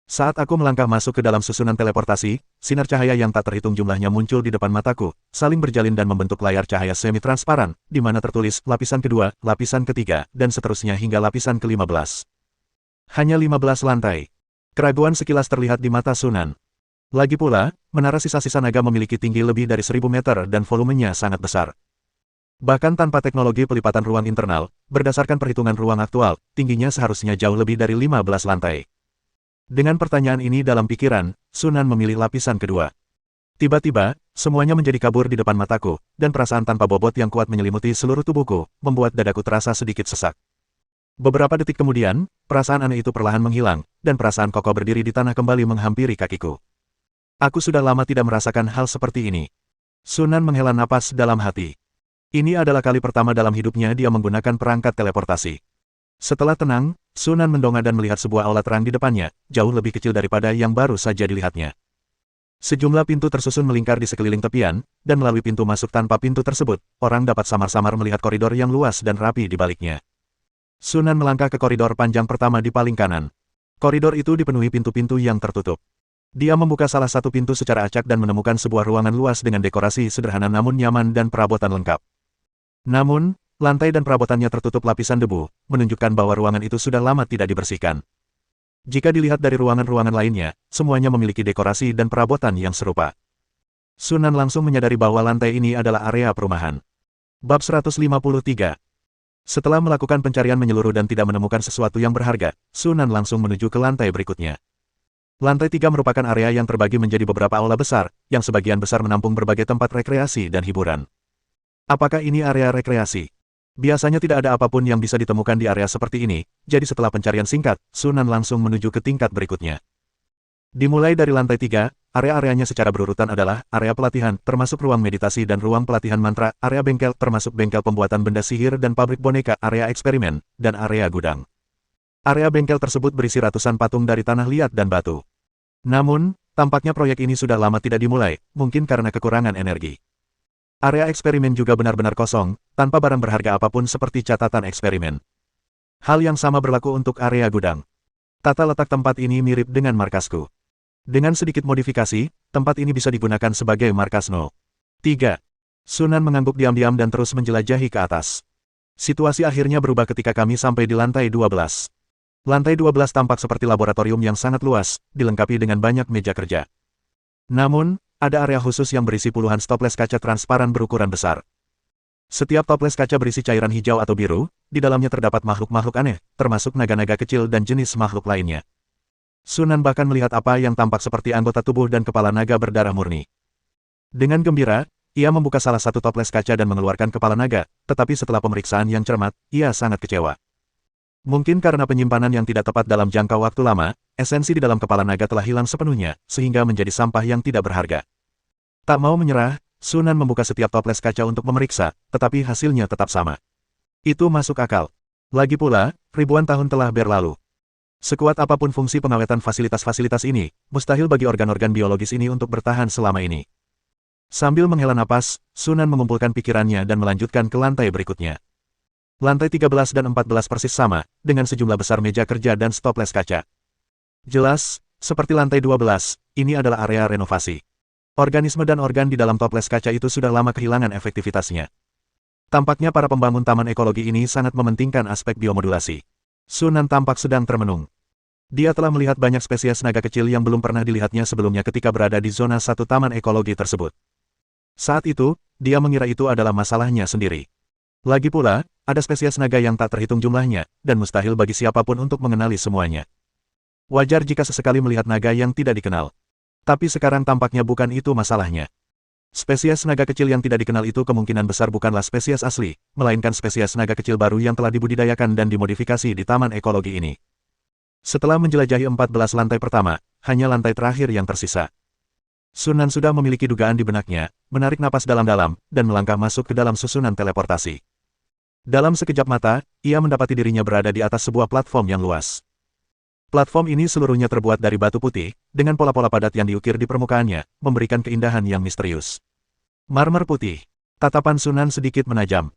A: Saat aku melangkah masuk ke dalam susunan teleportasi, sinar cahaya yang tak terhitung jumlahnya muncul di depan mataku, saling berjalin dan membentuk layar cahaya semi-transparan, di mana tertulis lapisan kedua, lapisan ketiga, dan seterusnya hingga lapisan ke-15. Hanya 15 lantai. Keraguan sekilas terlihat di mata Sunan. Lagi pula, menara sisa-sisa naga memiliki tinggi lebih dari 1000 meter dan volumenya sangat besar. Bahkan tanpa teknologi pelipatan ruang internal, berdasarkan perhitungan ruang aktual, tingginya seharusnya jauh lebih dari 15 lantai. Dengan pertanyaan ini dalam pikiran, Sunan memilih lapisan kedua. Tiba-tiba, semuanya menjadi kabur di depan mataku, dan perasaan tanpa bobot yang kuat menyelimuti seluruh tubuhku, membuat dadaku terasa sedikit sesak. Beberapa detik kemudian, perasaan aneh itu perlahan menghilang, dan perasaan kokoh berdiri di tanah kembali menghampiri kakiku. Aku sudah lama tidak merasakan hal seperti ini. Sunan menghela napas dalam hati. Ini adalah kali pertama dalam hidupnya dia menggunakan perangkat teleportasi. Setelah tenang, Sunan mendongak dan melihat sebuah aula terang di depannya, jauh lebih kecil daripada yang baru saja dilihatnya. Sejumlah pintu tersusun melingkar di sekeliling tepian, dan melalui pintu masuk tanpa pintu tersebut, orang dapat samar-samar melihat koridor yang luas dan rapi di baliknya. Sunan melangkah ke koridor panjang pertama di paling kanan. Koridor itu dipenuhi pintu-pintu yang tertutup. Dia membuka salah satu pintu secara acak dan menemukan sebuah ruangan luas dengan dekorasi sederhana namun nyaman dan perabotan lengkap. Namun, lantai dan perabotannya tertutup lapisan debu, menunjukkan bahwa ruangan itu sudah lama tidak dibersihkan. Jika dilihat dari ruangan-ruangan lainnya, semuanya memiliki dekorasi dan perabotan yang serupa. Sunan langsung menyadari bahwa lantai ini adalah area perumahan. Bab 153. Setelah melakukan pencarian menyeluruh dan tidak menemukan sesuatu yang berharga, Sunan langsung menuju ke lantai berikutnya. Lantai 3 merupakan area yang terbagi menjadi beberapa aula besar, yang sebagian besar menampung berbagai tempat rekreasi dan hiburan. Apakah ini area rekreasi? Biasanya tidak ada apapun yang bisa ditemukan di area seperti ini, jadi setelah pencarian singkat, Sunan langsung menuju ke tingkat berikutnya. Dimulai dari lantai 3, area-areanya secara berurutan adalah area pelatihan, termasuk ruang meditasi dan ruang pelatihan mantra, area bengkel, termasuk bengkel pembuatan benda sihir dan pabrik boneka, area eksperimen, dan area gudang. Area bengkel tersebut berisi ratusan patung dari tanah liat dan batu. Namun, tampaknya proyek ini sudah lama tidak dimulai, mungkin karena kekurangan energi. Area eksperimen juga benar-benar kosong, tanpa barang berharga apapun seperti catatan eksperimen. Hal yang sama berlaku untuk area gudang. Tata letak tempat ini mirip dengan markasku. Dengan sedikit modifikasi, tempat ini bisa digunakan sebagai markas 3. Sunan mengangguk diam-diam dan terus menjelajahi ke atas. Situasi akhirnya berubah ketika kami sampai di lantai 12. Lantai 12 tampak seperti laboratorium yang sangat luas, dilengkapi dengan banyak meja kerja. Namun, ada area khusus yang berisi puluhan toples kaca transparan berukuran besar. Setiap toples kaca berisi cairan hijau atau biru, di dalamnya terdapat makhluk-makhluk aneh, termasuk naga-naga kecil dan jenis makhluk lainnya. Sunan bahkan melihat apa yang tampak seperti anggota tubuh dan kepala naga berdarah murni. Dengan gembira, ia membuka salah satu toples kaca dan mengeluarkan kepala naga, tetapi setelah pemeriksaan yang cermat, ia sangat kecewa. Mungkin karena penyimpanan yang tidak tepat dalam jangka waktu lama, esensi di dalam kepala naga telah hilang sepenuhnya, sehingga menjadi sampah yang tidak berharga. Tak mau menyerah, Sunan membuka setiap toples kaca untuk memeriksa, tetapi hasilnya tetap sama. Itu masuk akal. Lagi pula, ribuan tahun telah berlalu. Sekuat apapun fungsi pengawetan fasilitas-fasilitas ini, mustahil bagi organ-organ biologis ini untuk bertahan selama ini. Sambil menghela napas, Sunan mengumpulkan pikirannya dan melanjutkan ke lantai berikutnya. Lantai 13 dan 14 persis sama, dengan sejumlah besar meja kerja dan toples kaca. Jelas, seperti lantai 12, ini adalah area renovasi. Organisme dan organ di dalam toples kaca itu sudah lama kehilangan efektivitasnya. Tampaknya para pembangun taman ekologi ini sangat mementingkan aspek biomodulasi. Sunan tampak sedang termenung. Dia telah melihat banyak spesies naga kecil yang belum pernah dilihatnya sebelumnya ketika berada di zona 1 taman ekologi tersebut. Saat itu, dia mengira itu adalah masalahnya sendiri. Lagi pula, ada spesies naga yang tak terhitung jumlahnya, dan mustahil bagi siapapun untuk mengenali semuanya. Wajar jika sesekali melihat naga yang tidak dikenal. Tapi sekarang tampaknya bukan itu masalahnya. Spesies naga kecil yang tidak dikenal itu kemungkinan besar bukanlah spesies asli, melainkan spesies naga kecil baru yang telah dibudidayakan dan dimodifikasi di taman ekologi ini. Setelah menjelajahi 14 lantai pertama, hanya lantai terakhir yang tersisa. Sunan sudah memiliki dugaan di benaknya, menarik napas dalam-dalam, dan melangkah masuk ke dalam susunan teleportasi. Dalam sekejap mata, ia mendapati dirinya berada di atas sebuah platform yang luas. Platform ini seluruhnya terbuat dari batu putih, dengan pola-pola padat yang diukir di permukaannya, memberikan keindahan yang misterius. Marmer putih. Tatapan Sunan sedikit menajam.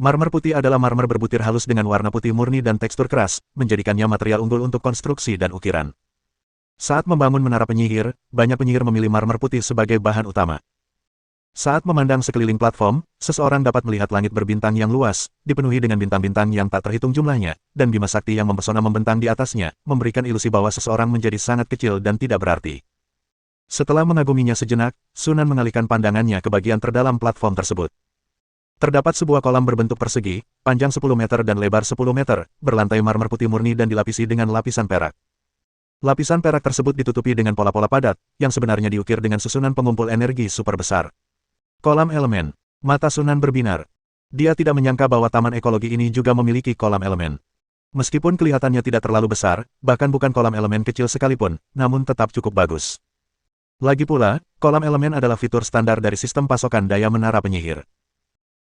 A: Marmer putih adalah marmer berbutir halus dengan warna putih murni dan tekstur keras, menjadikannya material unggul untuk konstruksi dan ukiran. Saat membangun menara penyihir, banyak penyihir memilih marmer putih sebagai bahan utama. Saat memandang sekeliling platform, seseorang dapat melihat langit berbintang yang luas, dipenuhi dengan bintang-bintang yang tak terhitung jumlahnya, dan bima sakti yang mempesona membentang di atasnya, memberikan ilusi bahwa seseorang menjadi sangat kecil dan tidak berarti. Setelah mengaguminya sejenak, Sunan mengalihkan pandangannya ke bagian terdalam platform tersebut. Terdapat sebuah kolam berbentuk persegi, panjang 10 meter dan lebar 10 meter, berlantai marmer putih murni dan dilapisi dengan lapisan perak. Lapisan perak tersebut ditutupi dengan pola-pola padat, yang sebenarnya diukir dengan susunan pengumpul energi super besar. Kolam elemen. Mata Sunan berbinar. Dia tidak menyangka bahwa taman ekologi ini juga memiliki kolam elemen. Meskipun kelihatannya tidak terlalu besar, bahkan bukan kolam elemen kecil sekalipun, namun tetap cukup bagus. Lagi pula, kolam elemen adalah fitur standar dari sistem pasokan daya menara penyihir.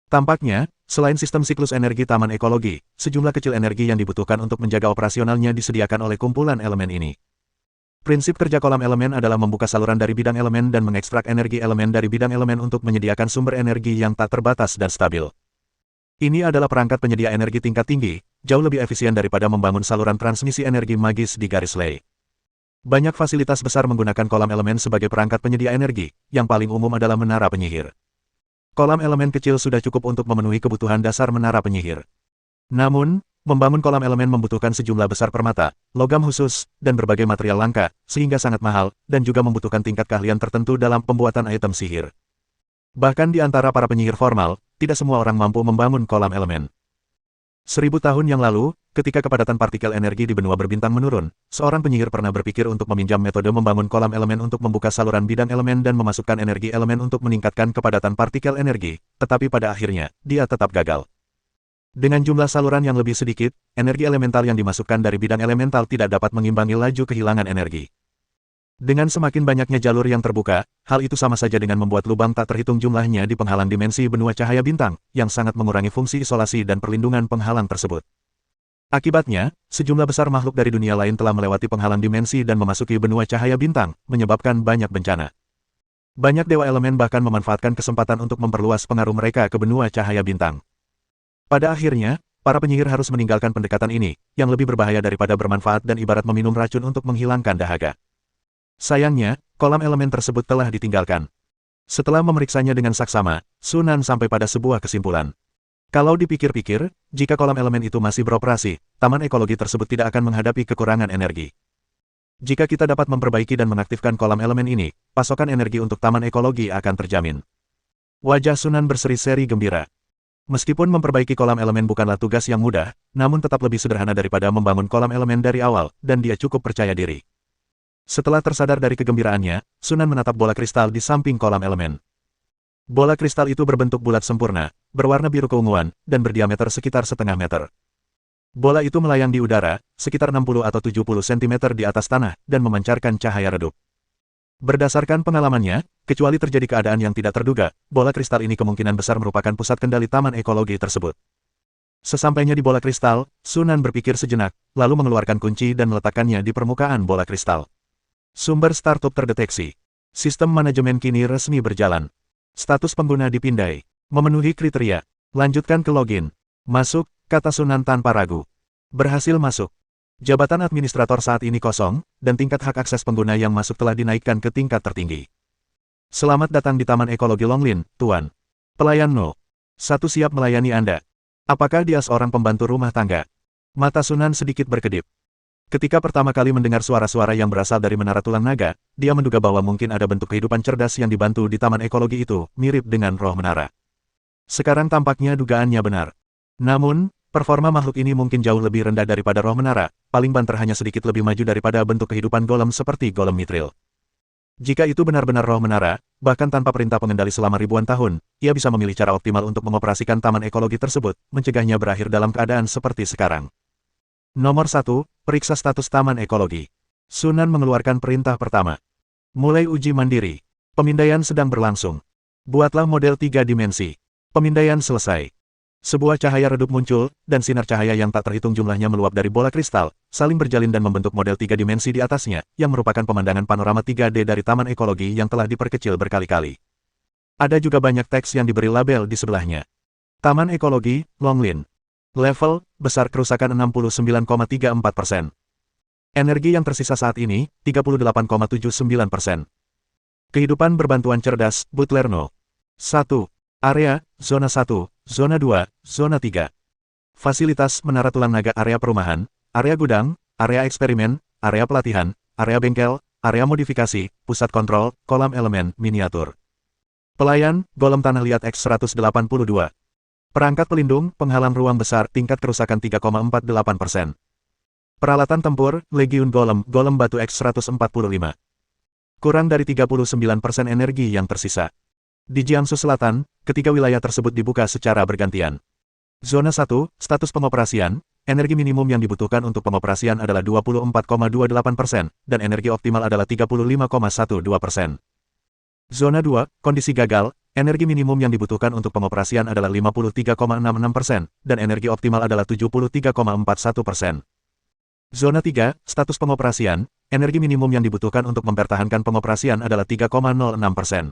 A: Tampaknya, selain sistem siklus energi taman ekologi, sejumlah kecil energi yang dibutuhkan untuk menjaga operasionalnya disediakan oleh kumpulan elemen ini. Prinsip kerja kolam elemen adalah membuka saluran dari bidang elemen dan mengekstrak energi elemen dari bidang elemen untuk menyediakan sumber energi yang tak terbatas dan stabil. Ini adalah perangkat penyedia energi tingkat tinggi, jauh lebih efisien daripada membangun saluran transmisi energi magis di garis lay. Banyak fasilitas besar menggunakan kolam elemen sebagai perangkat penyedia energi, yang paling umum adalah menara penyihir. Kolam elemen kecil sudah cukup untuk memenuhi kebutuhan dasar menara penyihir. Namun, membangun kolam elemen membutuhkan sejumlah besar permata, logam khusus, dan berbagai material langka, sehingga sangat mahal, dan juga membutuhkan tingkat keahlian tertentu dalam pembuatan item sihir. Bahkan di antara para penyihir formal, tidak semua orang mampu membangun kolam elemen. 1000 tahun yang lalu, ketika kepadatan partikel energi di benua berbintang menurun, seorang penyihir pernah berpikir untuk meminjam metode membangun kolam elemen untuk membuka saluran bidang elemen dan memasukkan energi elemen untuk meningkatkan kepadatan partikel energi, tetapi pada akhirnya, dia tetap gagal. Dengan jumlah saluran yang lebih sedikit, energi elemental yang dimasukkan dari bidang elemental tidak dapat mengimbangi laju kehilangan energi. Dengan semakin banyaknya jalur yang terbuka, hal itu sama saja dengan membuat lubang tak terhitung jumlahnya di penghalang dimensi benua cahaya bintang, yang sangat mengurangi fungsi isolasi dan perlindungan penghalang tersebut. Akibatnya, sejumlah besar makhluk dari dunia lain telah melewati penghalang dimensi dan memasuki benua cahaya bintang, menyebabkan banyak bencana. Banyak dewa elemen bahkan memanfaatkan kesempatan untuk memperluas pengaruh mereka ke benua cahaya bintang. Pada akhirnya, para penyihir harus meninggalkan pendekatan ini, yang lebih berbahaya daripada bermanfaat dan ibarat meminum racun untuk menghilangkan dahaga. Sayangnya, kolam elemen tersebut telah ditinggalkan. Setelah memeriksanya dengan saksama, Sunan sampai pada sebuah kesimpulan. Kalau dipikir-pikir, jika kolam elemen itu masih beroperasi, taman ekologi tersebut tidak akan menghadapi kekurangan energi. Jika kita dapat memperbaiki dan mengaktifkan kolam elemen ini, pasokan energi untuk taman ekologi akan terjamin. Wajah Sunan berseri-seri gembira. Meskipun memperbaiki kolam elemen bukanlah tugas yang mudah, namun tetap lebih sederhana daripada membangun kolam elemen dari awal, dan dia cukup percaya diri. Setelah tersadar dari kegembiraannya, Sunan menatap bola kristal di samping kolam elemen. Bola kristal itu berbentuk bulat sempurna, berwarna biru keunguan, dan berdiameter sekitar setengah meter. Bola itu melayang di udara, sekitar 60 atau 70 cm di atas tanah, dan memancarkan cahaya redup. Berdasarkan pengalamannya, kecuali terjadi keadaan yang tidak terduga, bola kristal ini kemungkinan besar merupakan pusat kendali taman ekologi tersebut. Sesampainya di bola kristal, Sunan berpikir sejenak, lalu mengeluarkan kunci dan meletakkannya di permukaan bola kristal. Sumber startup terdeteksi. Sistem manajemen kini resmi berjalan. Status pengguna dipindai. Memenuhi kriteria. Lanjutkan ke login. Masuk, kata Sunan tanpa ragu. Berhasil masuk. Jabatan administrator saat ini kosong, dan tingkat hak akses pengguna yang masuk telah dinaikkan ke tingkat tertinggi. Selamat datang di Taman Ekologi Longlin, Tuan. Pelayan 01 siap melayani Anda. Apakah dia seorang pembantu rumah tangga? Mata Sunan sedikit berkedip. Ketika pertama kali mendengar suara-suara yang berasal dari Menara Tulang Naga, dia menduga bahwa mungkin ada bentuk kehidupan cerdas yang dibantu di taman ekologi itu, mirip dengan roh menara. Sekarang tampaknya dugaannya benar. Namun, performa makhluk ini mungkin jauh lebih rendah daripada roh menara, paling banter hanya sedikit lebih maju daripada bentuk kehidupan golem seperti golem mithril. Jika itu benar-benar roh menara, bahkan tanpa perintah pengendali selama ribuan tahun, ia bisa memilih cara optimal untuk mengoperasikan taman ekologi tersebut, mencegahnya berakhir dalam keadaan seperti sekarang. Nomor 1, periksa status taman ekologi. Sunan mengeluarkan perintah pertama. Mulai uji mandiri. Pemindaian sedang berlangsung. Buatlah model 3 dimensi. Pemindaian selesai. Sebuah cahaya redup muncul, dan sinar cahaya yang tak terhitung jumlahnya meluap dari bola kristal, saling berjalin dan membentuk model 3 dimensi di atasnya, yang merupakan pemandangan panorama 3D dari taman ekologi yang telah diperkecil berkali-kali. Ada juga banyak teks yang diberi label di sebelahnya. Taman ekologi, Longlin. Level, besar kerusakan 69,34%. Energi yang tersisa saat ini, 38,79%. Kehidupan berbantuan cerdas, Butlerno. 1. Area, Zona 1, Zona 2, Zona 3. Fasilitas Menara Tulang Naga area perumahan, area gudang, area eksperimen, area pelatihan, area bengkel, area modifikasi, pusat kontrol, kolam elemen, miniatur. Pelayan, golem tanah liat X182. Perangkat pelindung, penghalang ruang besar, tingkat kerusakan 3,48%. Peralatan tempur, Legiun Golem, golem batu X145. Kurang dari 39% energi yang tersisa. Di Jiangsu Selatan, ketiga wilayah tersebut dibuka secara bergantian. Zona 1, status pengoperasian, energi minimum yang dibutuhkan untuk pengoperasian adalah 24,28%, dan energi optimal adalah 35,12%. Zona 2, kondisi gagal, energi minimum yang dibutuhkan untuk pengoperasian adalah 53,66%, dan energi optimal adalah 73,41%. Zona 3, status pengoperasian, energi minimum yang dibutuhkan untuk mempertahankan pengoperasian adalah 3,06%.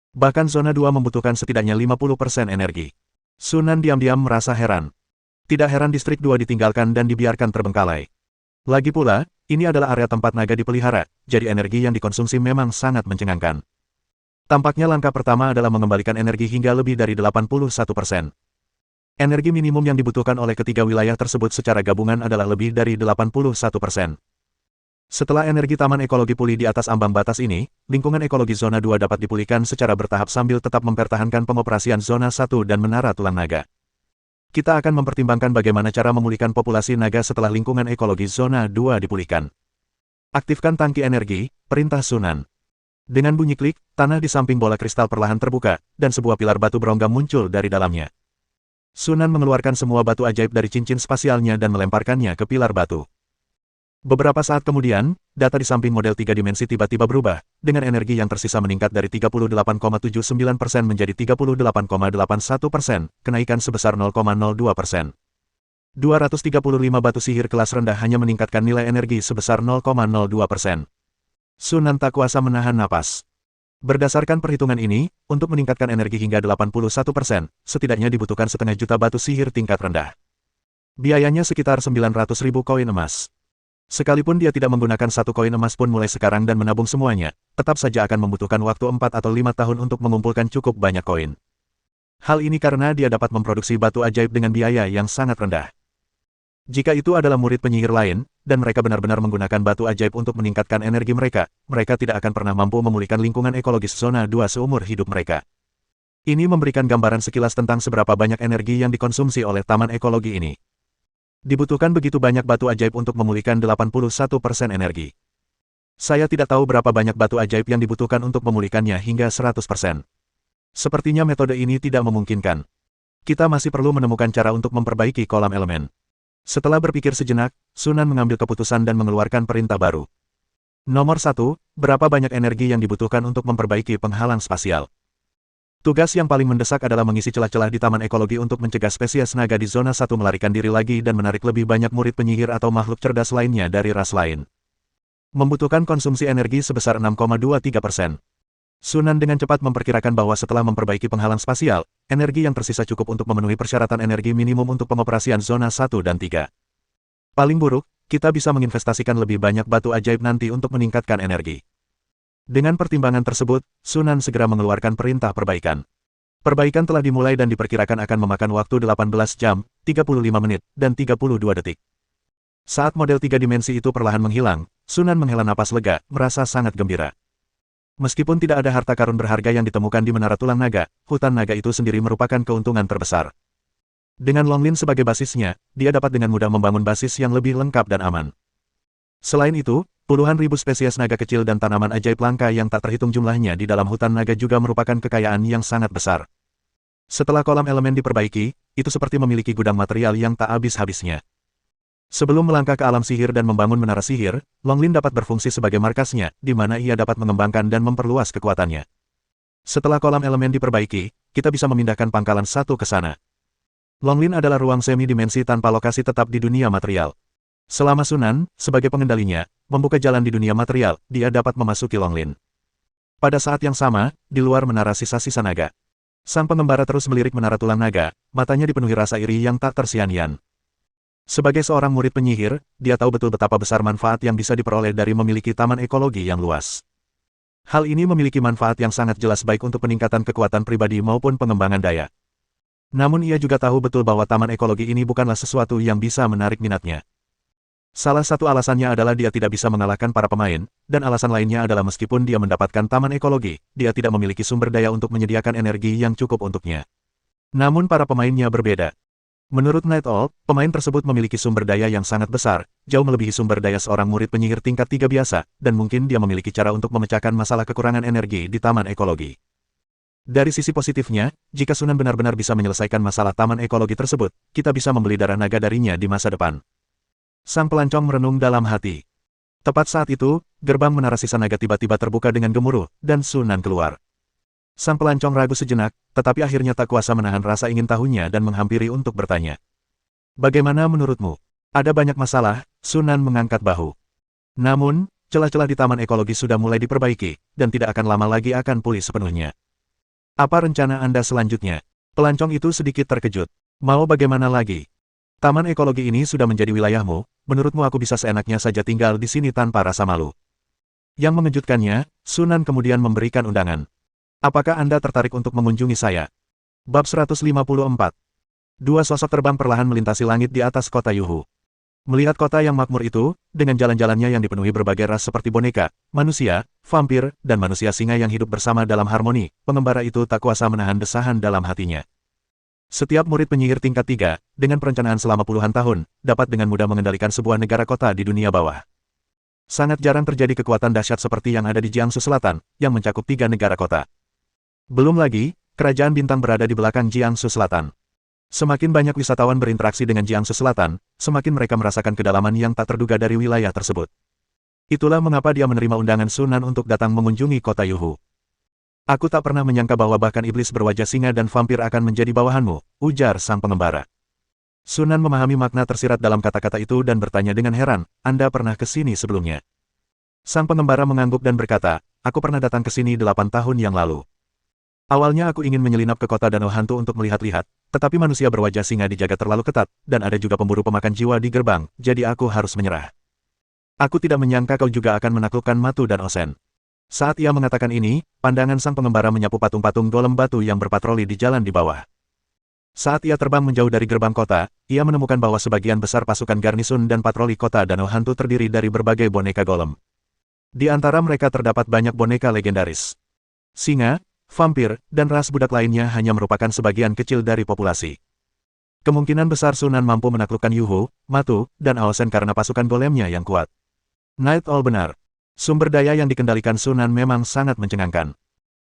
A: Bahkan zona 2 membutuhkan setidaknya 50% energi. Sunan diam-diam merasa heran. Tidak heran distrik 2 ditinggalkan dan dibiarkan terbengkalai. Lagi pula, ini adalah area tempat naga dipelihara, jadi energi yang dikonsumsi memang sangat mencengangkan. Tampaknya langkah pertama adalah mengembalikan energi hingga lebih dari 81%. Energi minimum yang dibutuhkan oleh ketiga wilayah tersebut secara gabungan adalah lebih dari 81%. Setelah energi taman ekologi pulih di atas ambang batas ini, lingkungan ekologi zona 2 dapat dipulihkan secara bertahap sambil tetap mempertahankan pengoperasian zona 1 dan Menara Tulang Naga. Kita akan mempertimbangkan bagaimana cara memulihkan populasi naga setelah lingkungan ekologi zona 2 dipulihkan. Aktifkan tangki energi, perintah Sunan. Dengan bunyi klik, tanah di samping bola kristal perlahan terbuka, dan sebuah pilar batu berongga muncul dari dalamnya. Sunan mengeluarkan semua batu ajaib dari cincin spasialnya dan melemparkannya ke pilar batu. Beberapa saat kemudian, data di samping model 3 dimensi tiba-tiba berubah, dengan energi yang tersisa meningkat dari 38,79% menjadi 38,81%, kenaikan sebesar 0,02%. 235 batu sihir kelas rendah hanya meningkatkan nilai energi sebesar 0,02%. Sunan tak kuasa menahan napas. Berdasarkan perhitungan ini, untuk meningkatkan energi hingga 81%, setidaknya dibutuhkan setengah juta batu sihir tingkat rendah. Biayanya sekitar 900.000 koin emas. Sekalipun dia tidak menggunakan satu koin emas pun mulai sekarang dan menabung semuanya, tetap saja akan membutuhkan waktu 4 atau 5 tahun untuk mengumpulkan cukup banyak koin. Hal ini karena dia dapat memproduksi batu ajaib dengan biaya yang sangat rendah. Jika itu adalah murid penyihir lain, dan mereka benar-benar menggunakan batu ajaib untuk meningkatkan energi mereka, mereka tidak akan pernah mampu memulihkan lingkungan ekologis zona 2 seumur hidup mereka. Ini memberikan gambaran sekilas tentang seberapa banyak energi yang dikonsumsi oleh taman ekologi ini. Dibutuhkan begitu banyak batu ajaib untuk memulihkan 81% energi. Saya tidak tahu berapa banyak batu ajaib yang dibutuhkan untuk memulihkannya hingga 100%. Sepertinya metode ini tidak memungkinkan. Kita masih perlu menemukan cara untuk memperbaiki kolam elemen. Setelah berpikir sejenak, Sunan mengambil keputusan dan mengeluarkan perintah baru. Nomor 1, berapa banyak energi yang dibutuhkan untuk memperbaiki penghalang spasial? Tugas yang paling mendesak adalah mengisi celah-celah di taman ekologi untuk mencegah spesies naga di zona 1 melarikan diri lagi dan menarik lebih banyak murid penyihir atau makhluk cerdas lainnya dari ras lain. Membutuhkan konsumsi energi sebesar 6,23%. Sunan dengan cepat memperkirakan bahwa setelah memperbaiki penghalang spasial, energi yang tersisa cukup untuk memenuhi persyaratan energi minimum untuk pengoperasian zona 1 dan 3. Paling buruk, kita bisa menginvestasikan lebih banyak batu ajaib nanti untuk meningkatkan energi. Dengan pertimbangan tersebut, Sunan segera mengeluarkan perintah perbaikan. Perbaikan telah dimulai dan diperkirakan akan memakan waktu 18 jam, 35 menit, dan 32 detik. Saat model 3 dimensi itu perlahan menghilang, Sunan menghela napas lega, merasa sangat gembira. Meskipun tidak ada harta karun berharga yang ditemukan di Menara Tulang Naga, hutan naga itu sendiri merupakan keuntungan terbesar. Dengan Longlin sebagai basisnya, dia dapat dengan mudah membangun basis yang lebih lengkap dan aman. Selain itu, puluhan ribu spesies naga kecil dan tanaman ajaib langka yang tak terhitung jumlahnya di dalam hutan naga juga merupakan kekayaan yang sangat besar. Setelah kolam elemen diperbaiki, itu seperti memiliki gudang material yang tak habis-habisnya. Sebelum melangkah ke alam sihir dan membangun menara sihir, Longlin dapat berfungsi sebagai markasnya, di mana ia dapat mengembangkan dan memperluas kekuatannya. Setelah kolam elemen diperbaiki, kita bisa memindahkan pangkalan 1 ke sana. Longlin adalah ruang semi-dimensi tanpa lokasi tetap di dunia material. Selama Sunan, sebagai pengendalinya, membuka jalan di dunia material, dia dapat memasuki Longlin. Pada saat yang sama, di luar menara sisa-sisa naga. Sang pengembara terus melirik menara tulang naga, matanya dipenuhi rasa iri yang tak tersian-sian. Sebagai seorang murid penyihir, dia tahu betul betapa besar manfaat yang bisa diperoleh dari memiliki taman ekologi yang luas. Hal ini memiliki manfaat yang sangat jelas baik untuk peningkatan kekuatan pribadi maupun pengembangan daya. Namun ia juga tahu betul bahwa taman ekologi ini bukanlah sesuatu yang bisa menarik minatnya. Salah satu alasannya adalah dia tidak bisa mengalahkan para pemain, dan alasan lainnya adalah meskipun dia mendapatkan taman ekologi, dia tidak memiliki sumber daya untuk menyediakan energi yang cukup untuknya. Namun para pemainnya berbeda. Menurut Night Owl, pemain tersebut memiliki sumber daya yang sangat besar, jauh melebihi sumber daya seorang murid penyihir tingkat 3 biasa, dan mungkin dia memiliki cara untuk memecahkan masalah kekurangan energi di taman ekologi. Dari sisi positifnya, jika Sunan benar-benar bisa menyelesaikan masalah taman ekologi tersebut, kita bisa membeli darah naga darinya di masa depan. Sang pelancong merenung dalam hati. Tepat saat itu, gerbang menara sisa naga tiba-tiba terbuka dengan gemuruh, dan Sunan keluar. Sang pelancong ragu sejenak, tetapi akhirnya tak kuasa menahan rasa ingin tahunya dan menghampiri untuk bertanya. Bagaimana menurutmu? Ada banyak masalah, Sunan mengangkat bahu. Namun, celah-celah di taman ekologi sudah mulai diperbaiki, dan tidak akan lama lagi akan pulih sepenuhnya. Apa rencana Anda selanjutnya? Pelancong itu sedikit terkejut. Mau bagaimana lagi? Taman ekologi ini sudah menjadi wilayahmu, menurutmu aku bisa seenaknya saja tinggal di sini tanpa rasa malu? Yang mengejutkannya, Sunan kemudian memberikan undangan. Apakah Anda tertarik untuk mengunjungi saya? Bab 154. Dua sosok terbang perlahan melintasi langit di atas kota Yuhu. Melihat kota yang makmur itu, dengan jalan-jalannya yang dipenuhi berbagai ras seperti boneka, manusia, vampir, dan manusia singa yang hidup bersama dalam harmoni, pengembara itu tak kuasa menahan desahan dalam hatinya. Setiap murid penyihir tingkat 3, dengan perencanaan selama puluhan tahun, dapat dengan mudah mengendalikan sebuah negara kota di dunia bawah. Sangat jarang terjadi kekuatan dahsyat seperti yang ada di Jiangsu Selatan, yang mencakup 3 negara kota. Belum lagi, kerajaan bintang berada di belakang Jiangsu Selatan. Semakin banyak wisatawan berinteraksi dengan Jiangsu Selatan, semakin mereka merasakan kedalaman yang tak terduga dari wilayah tersebut. Itulah mengapa dia menerima undangan Sunan untuk datang mengunjungi kota Yuhu. Aku tak pernah menyangka bahwa bahkan iblis berwajah singa dan vampir akan menjadi bawahanmu, ujar sang pengembara. Sunan memahami makna tersirat dalam kata-kata itu dan bertanya dengan heran, Anda pernah ke sini sebelumnya? Sang pengembara mengangguk dan berkata, aku pernah datang ke sini 8 tahun yang lalu. Awalnya aku ingin menyelinap ke kota Danau Hantu untuk melihat-lihat, tetapi manusia berwajah singa dijaga terlalu ketat, dan ada juga pemburu pemakan jiwa di gerbang, jadi aku harus menyerah. Aku tidak menyangka kau juga akan menaklukkan Matu dan Osen. Saat ia mengatakan ini, pandangan sang pengembara menyapu patung-patung golem batu yang berpatroli di jalan di bawah. Saat ia terbang menjauh dari gerbang kota, ia menemukan bahwa sebagian besar pasukan garnisun dan patroli kota Danau Hantu terdiri dari berbagai boneka golem. Di antara mereka terdapat banyak boneka legendaris. Singa, vampir, dan ras budak lainnya hanya merupakan sebagian kecil dari populasi. Kemungkinan besar Sunan mampu menaklukkan Yuhu, Matu, dan Aosen karena pasukan golemnya yang kuat. Night Owl benar. Sumber daya yang dikendalikan Sunan memang sangat mencengangkan.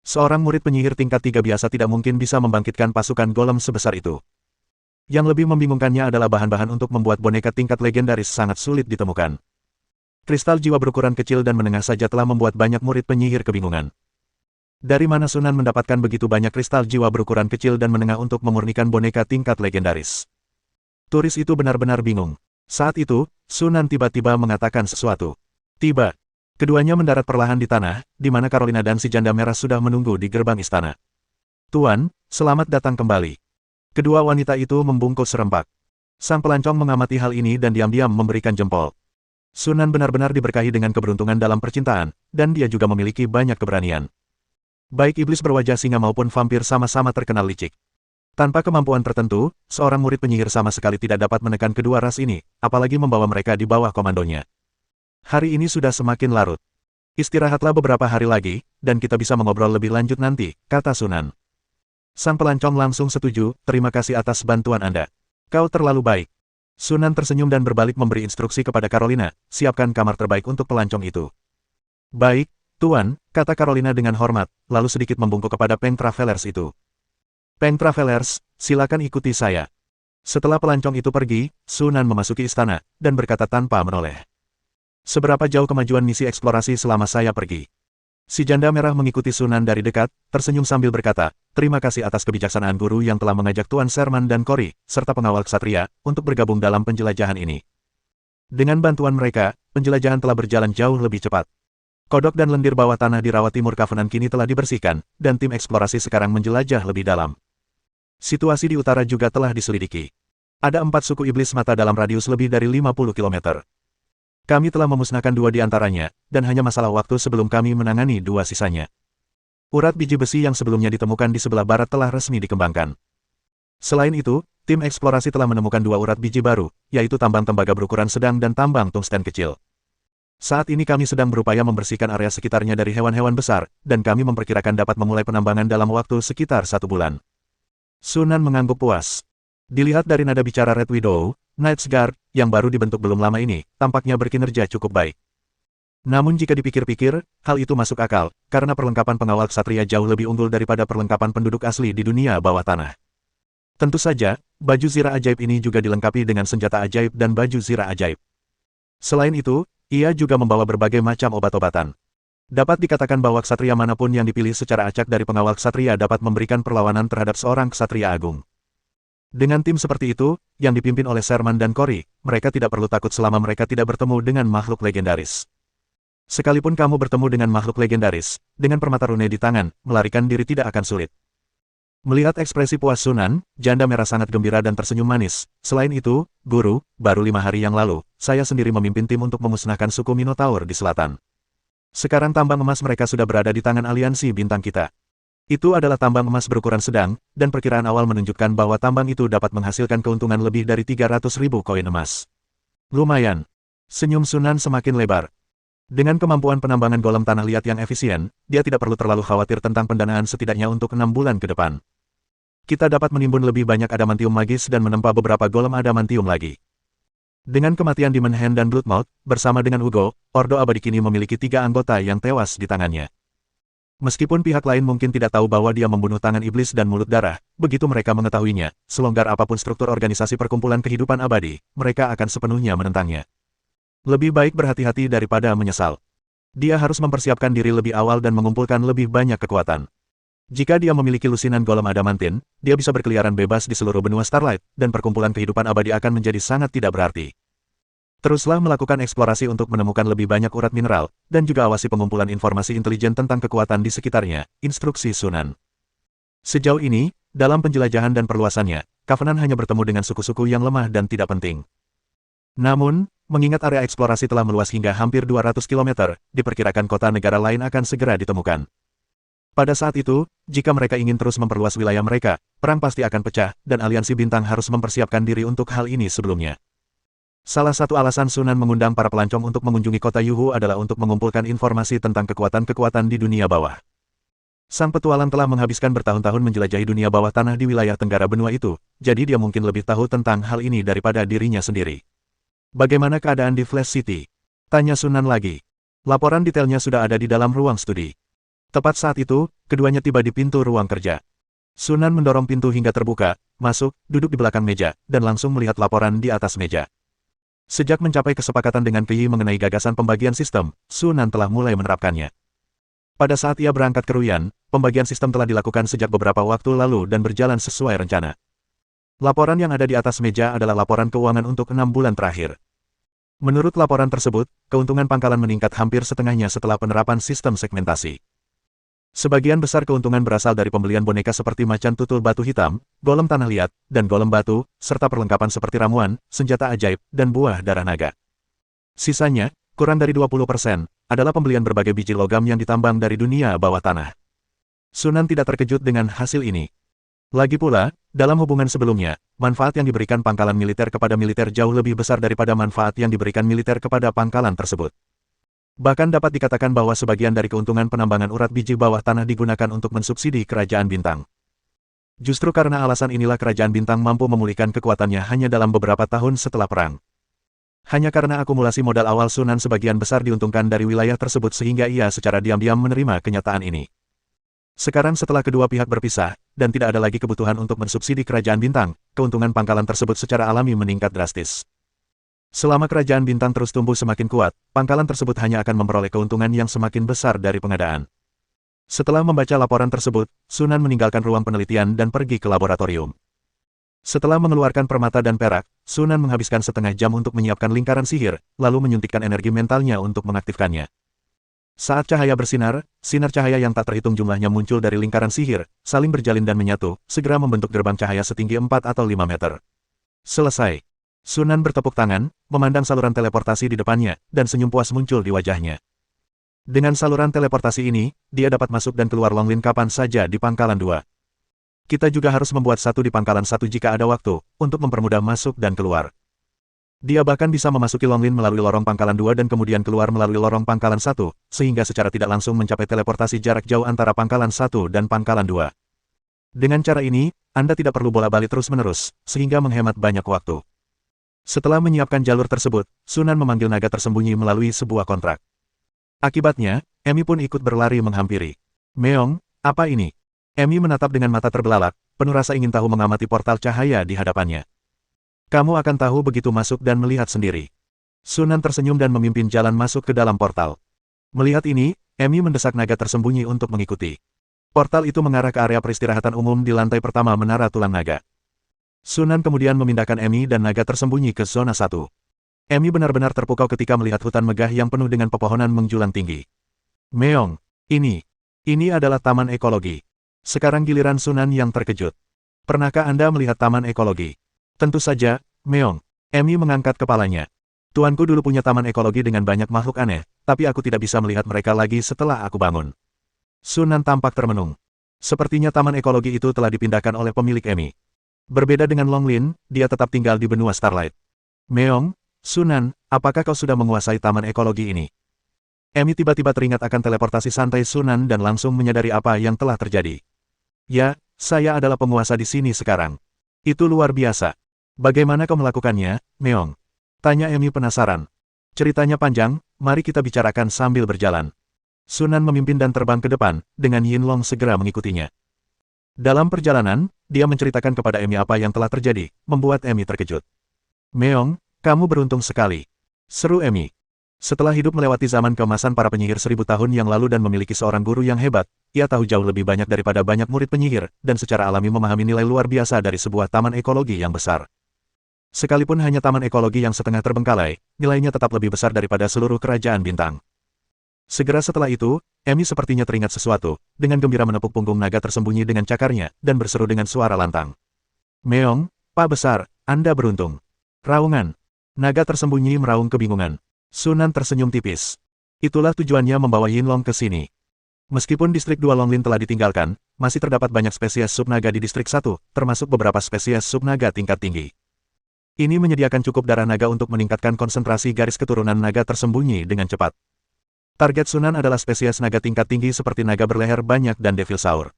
A: Seorang murid penyihir tingkat 3 biasa tidak mungkin bisa membangkitkan pasukan golem sebesar itu. Yang lebih membingungkannya adalah bahan-bahan untuk membuat boneka tingkat legendaris sangat sulit ditemukan. Kristal jiwa berukuran kecil dan menengah saja telah membuat banyak murid penyihir kebingungan. Dari mana Sunan mendapatkan begitu banyak kristal jiwa berukuran kecil dan menengah untuk memurnikan boneka tingkat legendaris? Turis itu benar-benar bingung. Saat itu, Sunan tiba-tiba mengatakan sesuatu. Tiba. Keduanya mendarat perlahan di tanah, di mana Carolina dan si janda merah sudah menunggu di gerbang istana. Tuan, selamat datang kembali. Kedua wanita itu membungkuk serempak. Sang pelancong mengamati hal ini dan diam-diam memberikan jempol. Sunan benar-benar diberkahi dengan keberuntungan dalam percintaan, dan dia juga memiliki banyak keberanian. Baik iblis berwajah singa maupun vampir sama-sama terkenal licik. Tanpa kemampuan tertentu, seorang murid penyihir sama sekali tidak dapat menekan kedua ras ini, apalagi membawa mereka di bawah komandonya. Hari ini sudah semakin larut. Istirahatlah beberapa hari lagi, dan kita bisa mengobrol lebih lanjut nanti, kata Sunan. Sang pelancong langsung setuju, terima kasih atas bantuan Anda. Kau terlalu baik. Sunan tersenyum dan berbalik memberi instruksi kepada Carolina, siapkan kamar terbaik untuk pelancong itu. Baik, Tuan, kata Carolina dengan hormat, lalu sedikit membungkuk kepada Peng Travelers itu. Peng Travelers, silakan ikuti saya. Setelah pelancong itu pergi, Sunan memasuki istana, dan berkata tanpa menoleh. Seberapa jauh kemajuan misi eksplorasi selama saya pergi? Si janda merah mengikuti Sunan dari dekat, tersenyum sambil berkata, terima kasih atas kebijaksanaan guru yang telah mengajak Tuan Sherman dan Cory, serta pengawal ksatria, untuk bergabung dalam penjelajahan ini. Dengan bantuan mereka, penjelajahan telah berjalan jauh lebih cepat. Kodok dan lendir bawah tanah di rawa timur Covenant kini telah dibersihkan, dan tim eksplorasi sekarang menjelajah lebih dalam. Situasi di utara juga telah diselidiki. Ada 4 suku iblis mata dalam radius lebih dari 50 km. Kami telah memusnahkan 2 di antaranya, dan hanya masalah waktu sebelum kami menangani 2 sisanya. Urat biji besi yang sebelumnya ditemukan di sebelah barat telah resmi dikembangkan. Selain itu, tim eksplorasi telah menemukan 2 urat biji baru, yaitu tambang tembaga berukuran sedang dan tambang tungsten kecil. Saat ini kami sedang berupaya membersihkan area sekitarnya dari hewan-hewan besar, dan kami memperkirakan dapat memulai penambangan dalam waktu sekitar 1 bulan. Sunan mengangguk puas. Dilihat dari nada bicara Red Widow, Night's Guard, yang baru dibentuk belum lama ini, tampaknya berkinerja cukup baik. Namun jika dipikir-pikir, hal itu masuk akal, karena perlengkapan pengawal ksatria jauh lebih unggul daripada perlengkapan penduduk asli di dunia bawah tanah. Tentu saja, baju zirah ajaib ini juga dilengkapi dengan senjata ajaib dan baju zirah ajaib. Selain itu, ia juga membawa berbagai macam obat-obatan. Dapat dikatakan bahwa ksatria manapun yang dipilih secara acak dari pengawal ksatria dapat memberikan perlawanan terhadap seorang ksatria agung. Dengan tim seperti itu, yang dipimpin oleh Sherman dan Cory, mereka tidak perlu takut selama mereka tidak bertemu dengan makhluk legendaris. Sekalipun kamu bertemu dengan makhluk legendaris, dengan permata rune di tangan, melarikan diri tidak akan sulit. Melihat ekspresi puas Sunan, janda merah sangat gembira dan tersenyum manis. Selain itu, guru, baru 5 hari yang lalu, saya sendiri memimpin tim untuk memusnahkan suku Minotaur di selatan. Sekarang tambang emas mereka sudah berada di tangan aliansi bintang kita. Itu adalah tambang emas berukuran sedang, dan perkiraan awal menunjukkan bahwa tambang itu dapat menghasilkan keuntungan lebih dari 300.000 koin emas. Lumayan. Senyum Sunan semakin lebar. Dengan kemampuan penambangan golem tanah liat yang efisien, dia tidak perlu terlalu khawatir tentang pendanaan setidaknya untuk 6 bulan ke depan. Kita dapat menimbun lebih banyak adamantium magis dan menempa beberapa golem adamantium lagi. Dengan kematian Demon Hand dan Bloodmouth, bersama dengan Ugo, Ordo Abadi kini memiliki 3 anggota yang tewas di tangannya. Meskipun pihak lain mungkin tidak tahu bahwa dia membunuh tangan iblis dan mulut darah, begitu mereka mengetahuinya, selonggar apapun struktur organisasi perkumpulan kehidupan abadi, mereka akan sepenuhnya menentangnya. Lebih baik berhati-hati daripada menyesal. Dia harus mempersiapkan diri lebih awal dan mengumpulkan lebih banyak kekuatan. Jika dia memiliki lusinan golem adamantin, dia bisa berkeliaran bebas di seluruh benua Starlight, dan perkumpulan kehidupan abadi akan menjadi sangat tidak berarti. Teruslah melakukan eksplorasi untuk menemukan lebih banyak urat mineral, dan juga awasi pengumpulan informasi intelijen tentang kekuatan di sekitarnya, instruksi Sunan. Sejauh ini, dalam penjelajahan dan perluasannya, Covenant hanya bertemu dengan suku-suku yang lemah dan tidak penting. Namun, mengingat area eksplorasi telah meluas hingga hampir 200 km, diperkirakan kota negara lain akan segera ditemukan. Pada saat itu, jika mereka ingin terus memperluas wilayah mereka, perang pasti akan pecah, dan aliansi bintang harus mempersiapkan diri untuk hal ini sebelumnya. Salah satu alasan Sunan mengundang para pelancong untuk mengunjungi kota Yuhu adalah untuk mengumpulkan informasi tentang kekuatan-kekuatan di dunia bawah. Sang petualang telah menghabiskan bertahun-tahun menjelajahi dunia bawah tanah di wilayah tenggara benua itu, jadi dia mungkin lebih tahu tentang hal ini daripada dirinya sendiri. Bagaimana keadaan di Flash City? Tanya Sunan lagi. Laporan detailnya sudah ada di dalam ruang studi. Tepat saat itu, keduanya tiba di pintu ruang kerja. Sunan mendorong pintu hingga terbuka, masuk, duduk di belakang meja, dan langsung melihat laporan di atas meja. Sejak mencapai kesepakatan dengan Kyi mengenai gagasan pembagian sistem, Sunan telah mulai menerapkannya. Pada saat ia berangkat ke Ruyan, pembagian sistem telah dilakukan sejak beberapa waktu lalu dan berjalan sesuai rencana. Laporan yang ada di atas meja adalah laporan keuangan untuk 6 bulan terakhir. Menurut laporan tersebut, keuntungan pangkalan meningkat hampir setengahnya setelah penerapan sistem segmentasi. Sebagian besar keuntungan berasal dari pembelian boneka seperti macan tutul batu hitam, golem tanah liat, dan golem batu, serta perlengkapan seperti ramuan, senjata ajaib, dan buah darah naga. Sisanya, kurang dari 20%, adalah pembelian berbagai biji logam yang ditambang dari dunia bawah tanah. Sunan tidak terkejut dengan hasil ini. Lagi pula, dalam hubungan sebelumnya, manfaat yang diberikan pangkalan militer kepada militer jauh lebih besar daripada manfaat yang diberikan militer kepada pangkalan tersebut. Bahkan dapat dikatakan bahwa sebagian dari keuntungan penambangan urat biji bawah tanah digunakan untuk mensubsidi kerajaan bintang. Justru karena alasan inilah kerajaan bintang mampu memulihkan kekuatannya hanya dalam beberapa tahun setelah perang. Hanya karena akumulasi modal awal Sunan sebagian besar diuntungkan dari wilayah tersebut sehingga ia secara diam-diam menerima kenyataan ini. Sekarang setelah kedua pihak berpisah, dan tidak ada lagi kebutuhan untuk mensubsidi kerajaan bintang, keuntungan pangkalan tersebut secara alami meningkat drastis. Selama kerajaan bintang terus tumbuh semakin kuat, pangkalan tersebut hanya akan memperoleh keuntungan yang semakin besar dari pengadaan. Setelah membaca laporan tersebut, Sunan meninggalkan ruang penelitian dan pergi ke laboratorium. Setelah mengeluarkan permata dan perak, Sunan menghabiskan setengah jam untuk menyiapkan lingkaran sihir, lalu menyuntikkan energi mentalnya untuk mengaktifkannya. Saat cahaya bersinar, sinar cahaya yang tak terhitung jumlahnya muncul dari lingkaran sihir, saling berjalin dan menyatu, segera membentuk gerbang cahaya setinggi 4 atau 5 meter. Selesai. Sunan bertepuk tangan, memandang saluran teleportasi di depannya, dan senyum puas muncul di wajahnya. Dengan saluran teleportasi ini, dia dapat masuk dan keluar Longlin kapan saja di pangkalan 2. Kita juga harus membuat satu di pangkalan 1 jika ada waktu, untuk mempermudah masuk dan keluar. Dia bahkan bisa memasuki Longlin melalui lorong pangkalan 2 dan kemudian keluar melalui lorong pangkalan 1, sehingga secara tidak langsung mencapai teleportasi jarak jauh antara pangkalan 1 dan pangkalan 2. Dengan cara ini, Anda tidak perlu bolak-balik terus-menerus, sehingga menghemat banyak waktu. Setelah menyiapkan jalur tersebut, Sunan memanggil naga tersembunyi melalui sebuah kontrak. Akibatnya, Emi pun ikut berlari menghampiri. Meong, apa ini? Emi menatap dengan mata terbelalak, penuh rasa ingin tahu mengamati portal cahaya di hadapannya. Kamu akan tahu begitu masuk dan melihat sendiri. Sunan tersenyum dan memimpin jalan masuk ke dalam portal. Melihat ini, Emi mendesak naga tersembunyi untuk mengikuti. Portal itu mengarah ke area peristirahatan umum di lantai pertama Menara Tulang Naga. Sunan kemudian memindahkan Emi dan naga tersembunyi ke zona 1. Emi benar-benar terpukau ketika melihat hutan megah yang penuh dengan pepohonan menjulang tinggi. Meong, ini adalah taman ekologi. Sekarang giliran Sunan yang terkejut. Pernahkah Anda melihat taman ekologi? Tentu saja, Meong. Emi mengangkat kepalanya. Tuanku dulu punya taman ekologi dengan banyak makhluk aneh, tapi aku tidak bisa melihat mereka lagi setelah aku bangun. Sunan tampak termenung. Sepertinya taman ekologi itu telah dipindahkan oleh pemilik Emi. Berbeda dengan Longlin, dia tetap tinggal di benua Starlight. Meong, Sunan, apakah kau sudah menguasai taman ekologi ini? Emi tiba-tiba teringat akan teleportasi santai Sunan dan langsung menyadari apa yang telah terjadi. Ya, saya adalah penguasa di sini sekarang. Itu luar biasa. Bagaimana kau melakukannya, Meong? Tanya Emi penasaran. Ceritanya panjang, mari kita bicarakan sambil berjalan. Sunan memimpin dan terbang ke depan, dengan Yinlong segera mengikutinya. Dalam perjalanan, dia menceritakan kepada Emi apa yang telah terjadi, membuat Emi terkejut. Meong, kamu beruntung sekali. Seru Emi. Setelah hidup melewati zaman keemasan para penyihir 1000 tahun yang lalu dan memiliki seorang guru yang hebat, ia tahu jauh lebih banyak daripada banyak murid penyihir, dan secara alami memahami nilai luar biasa dari sebuah taman ekologi yang besar. Sekalipun hanya taman ekologi yang setengah terbengkalai, nilainya tetap lebih besar daripada seluruh kerajaan bintang. Segera setelah itu, Emi sepertinya teringat sesuatu, dengan gembira menepuk punggung naga tersembunyi dengan cakarnya, dan berseru dengan suara lantang. Meong, Pak Besar, Anda beruntung. Raungan. Naga tersembunyi meraung kebingungan. Sunan tersenyum tipis. Itulah tujuannya membawa Yinlong ke sini. Meskipun distrik 2 Longlin telah ditinggalkan, masih terdapat banyak spesies subnaga di distrik 1, termasuk beberapa spesies subnaga tingkat tinggi. Ini menyediakan cukup darah naga untuk meningkatkan konsentrasi garis keturunan naga tersembunyi dengan cepat. Target Sunan adalah spesies naga tingkat tinggi seperti naga berleher banyak dan Devil Saur.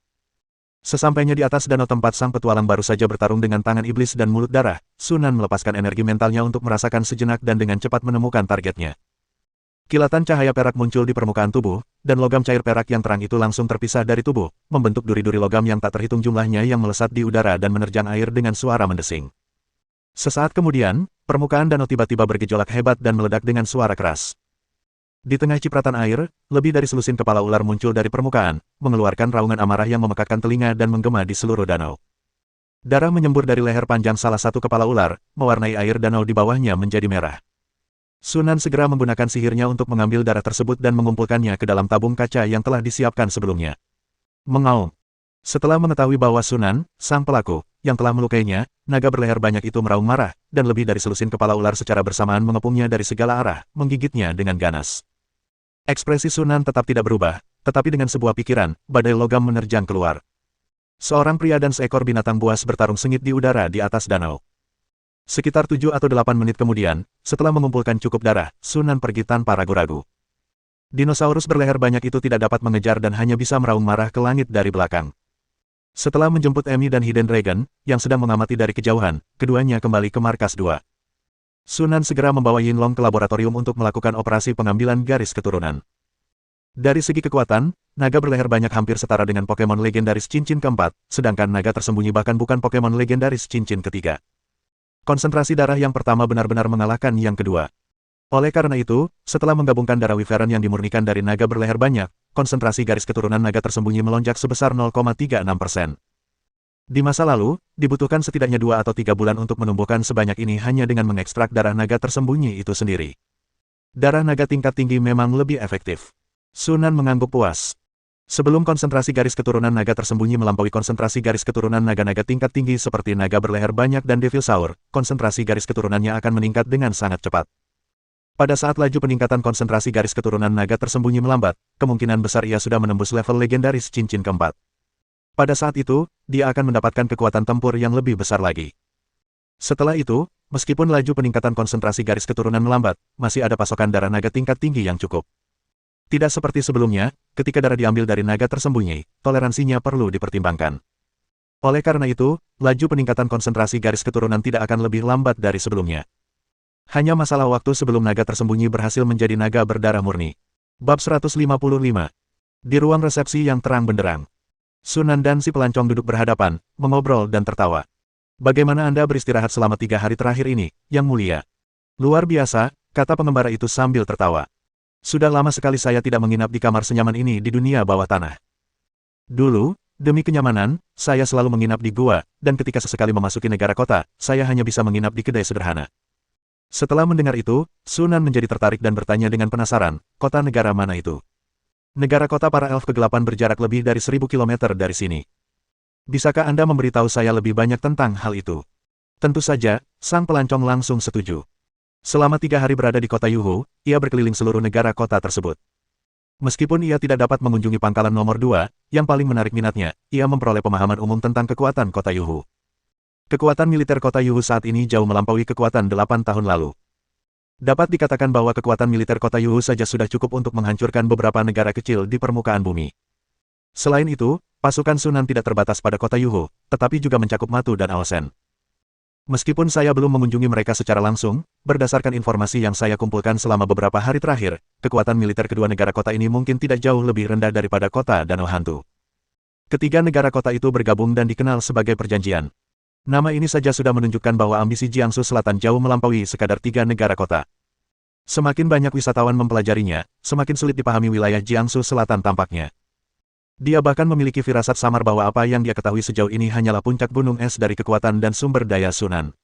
A: Sesampainya di atas danau tempat sang petualang baru saja bertarung dengan tangan iblis dan mulut darah, Sunan melepaskan energi mentalnya untuk merasakan sejenak dan dengan cepat menemukan targetnya. Kilatan cahaya perak muncul di permukaan tubuh, dan logam cair perak yang terang itu langsung terpisah dari tubuh, membentuk duri-duri logam yang tak terhitung jumlahnya yang melesat di udara dan menerjang air dengan suara mendesing. Sesaat kemudian, permukaan danau tiba-tiba bergejolak hebat dan meledak dengan suara keras. Di tengah cipratan air, lebih dari selusin kepala ular muncul dari permukaan, mengeluarkan raungan amarah yang memekakkan telinga dan menggema di seluruh danau. Darah menyembur dari leher panjang salah satu kepala ular, mewarnai air danau di bawahnya menjadi merah. Sunan segera menggunakan sihirnya untuk mengambil darah tersebut dan mengumpulkannya ke dalam tabung kaca yang telah disiapkan sebelumnya. Mengaum. Setelah mengetahui bahwa Sunan, sang pelaku, yang telah melukainya, naga berleher banyak itu meraung marah, dan lebih dari selusin kepala ular secara bersamaan mengepungnya dari segala arah, menggigitnya dengan ganas. Ekspresi Sunan tetap tidak berubah, tetapi dengan sebuah pikiran, badai logam menerjang keluar. Seorang pria dan seekor binatang buas bertarung sengit di udara di atas danau. Sekitar 7 atau 8 menit kemudian, setelah mengumpulkan cukup darah, Sunan pergi tanpa ragu-ragu. Dinosaurus berleher banyak itu tidak dapat mengejar dan hanya bisa meraung marah ke langit dari belakang. Setelah menjemput Emi dan Hidden Dragon, yang sedang mengamati dari kejauhan, keduanya kembali ke markas 2. Sunan segera membawa Yinlong ke laboratorium untuk melakukan operasi pengambilan garis keturunan. Dari segi kekuatan, naga berleher banyak hampir setara dengan Pokemon legendaris cincin keempat, sedangkan naga tersembunyi bahkan bukan Pokemon legendaris cincin ketiga. Konsentrasi darah yang pertama benar-benar mengalahkan yang kedua. Oleh karena itu, setelah menggabungkan darah Wyvern yang dimurnikan dari naga berleher banyak, konsentrasi garis keturunan naga tersembunyi melonjak sebesar 0,36%. Di masa lalu, dibutuhkan setidaknya 2 atau 3 bulan untuk menumbuhkan sebanyak ini hanya dengan mengekstrak darah naga tersembunyi itu sendiri. Darah naga tingkat tinggi memang lebih efektif. Sunan mengangguk puas. Sebelum konsentrasi garis keturunan naga tersembunyi melampaui konsentrasi garis keturunan naga-naga tingkat tinggi seperti naga berleher banyak dan Devil Saur, konsentrasi garis keturunannya akan meningkat dengan sangat cepat. Pada saat laju peningkatan konsentrasi garis keturunan naga tersembunyi melambat, kemungkinan besar ia sudah menembus level legendaris cincin keempat. Pada saat itu, dia akan mendapatkan kekuatan tempur yang lebih besar lagi. Setelah itu, meskipun laju peningkatan konsentrasi garis keturunan melambat, masih ada pasokan darah naga tingkat tinggi yang cukup. Tidak seperti sebelumnya, ketika darah diambil dari naga tersembunyi, toleransinya perlu dipertimbangkan. Oleh karena itu, laju peningkatan konsentrasi garis keturunan tidak akan lebih lambat dari sebelumnya. Hanya masalah waktu sebelum naga tersembunyi berhasil menjadi naga berdarah murni. Bab 155. Di ruang resepsi yang terang benderang, Sunan dan si pelancong duduk berhadapan, mengobrol dan tertawa. Bagaimana Anda beristirahat selama 3 hari terakhir ini, Yang Mulia? Luar biasa, kata pengembara itu sambil tertawa. Sudah lama sekali saya tidak menginap di kamar senyaman ini di dunia bawah tanah. Dulu, demi kenyamanan, saya selalu menginap di gua, dan ketika sesekali memasuki negara kota, saya hanya bisa menginap di kedai sederhana. Setelah mendengar itu, Sunan menjadi tertarik dan bertanya dengan penasaran, kota negara mana itu? Negara kota para elf kegelapan berjarak lebih dari 1000 km dari sini. Bisakah Anda memberitahu saya lebih banyak tentang hal itu? Tentu saja, sang pelancong langsung setuju. Selama 3 hari berada di kota Yuhu, ia berkeliling seluruh negara kota tersebut. Meskipun ia tidak dapat mengunjungi pangkalan nomor 2, yang paling menarik minatnya, ia memperoleh pemahaman umum tentang kekuatan kota Yuhu. Kekuatan militer kota Yuhu saat ini jauh melampaui kekuatan 8 tahun lalu. Dapat dikatakan bahwa kekuatan militer kota Yuhu saja sudah cukup untuk menghancurkan beberapa negara kecil di permukaan bumi. Selain itu, pasukan Sunan tidak terbatas pada kota Yuhu, tetapi juga mencakup Matu dan Aosen. Meskipun saya belum mengunjungi mereka secara langsung, berdasarkan informasi yang saya kumpulkan selama beberapa hari terakhir, kekuatan militer kedua negara kota ini mungkin tidak jauh lebih rendah daripada kota Danau Hantu. Ketiga negara kota itu bergabung dan dikenal sebagai perjanjian. Nama ini saja sudah menunjukkan bahwa ambisi Jiangsu Selatan jauh melampaui sekadar tiga negara kota. Semakin banyak wisatawan mempelajarinya, semakin sulit dipahami wilayah Jiangsu Selatan tampaknya. Dia bahkan memiliki firasat samar bahwa apa yang dia ketahui sejauh ini hanyalah puncak gunung es dari kekuatan dan sumber daya Sunan.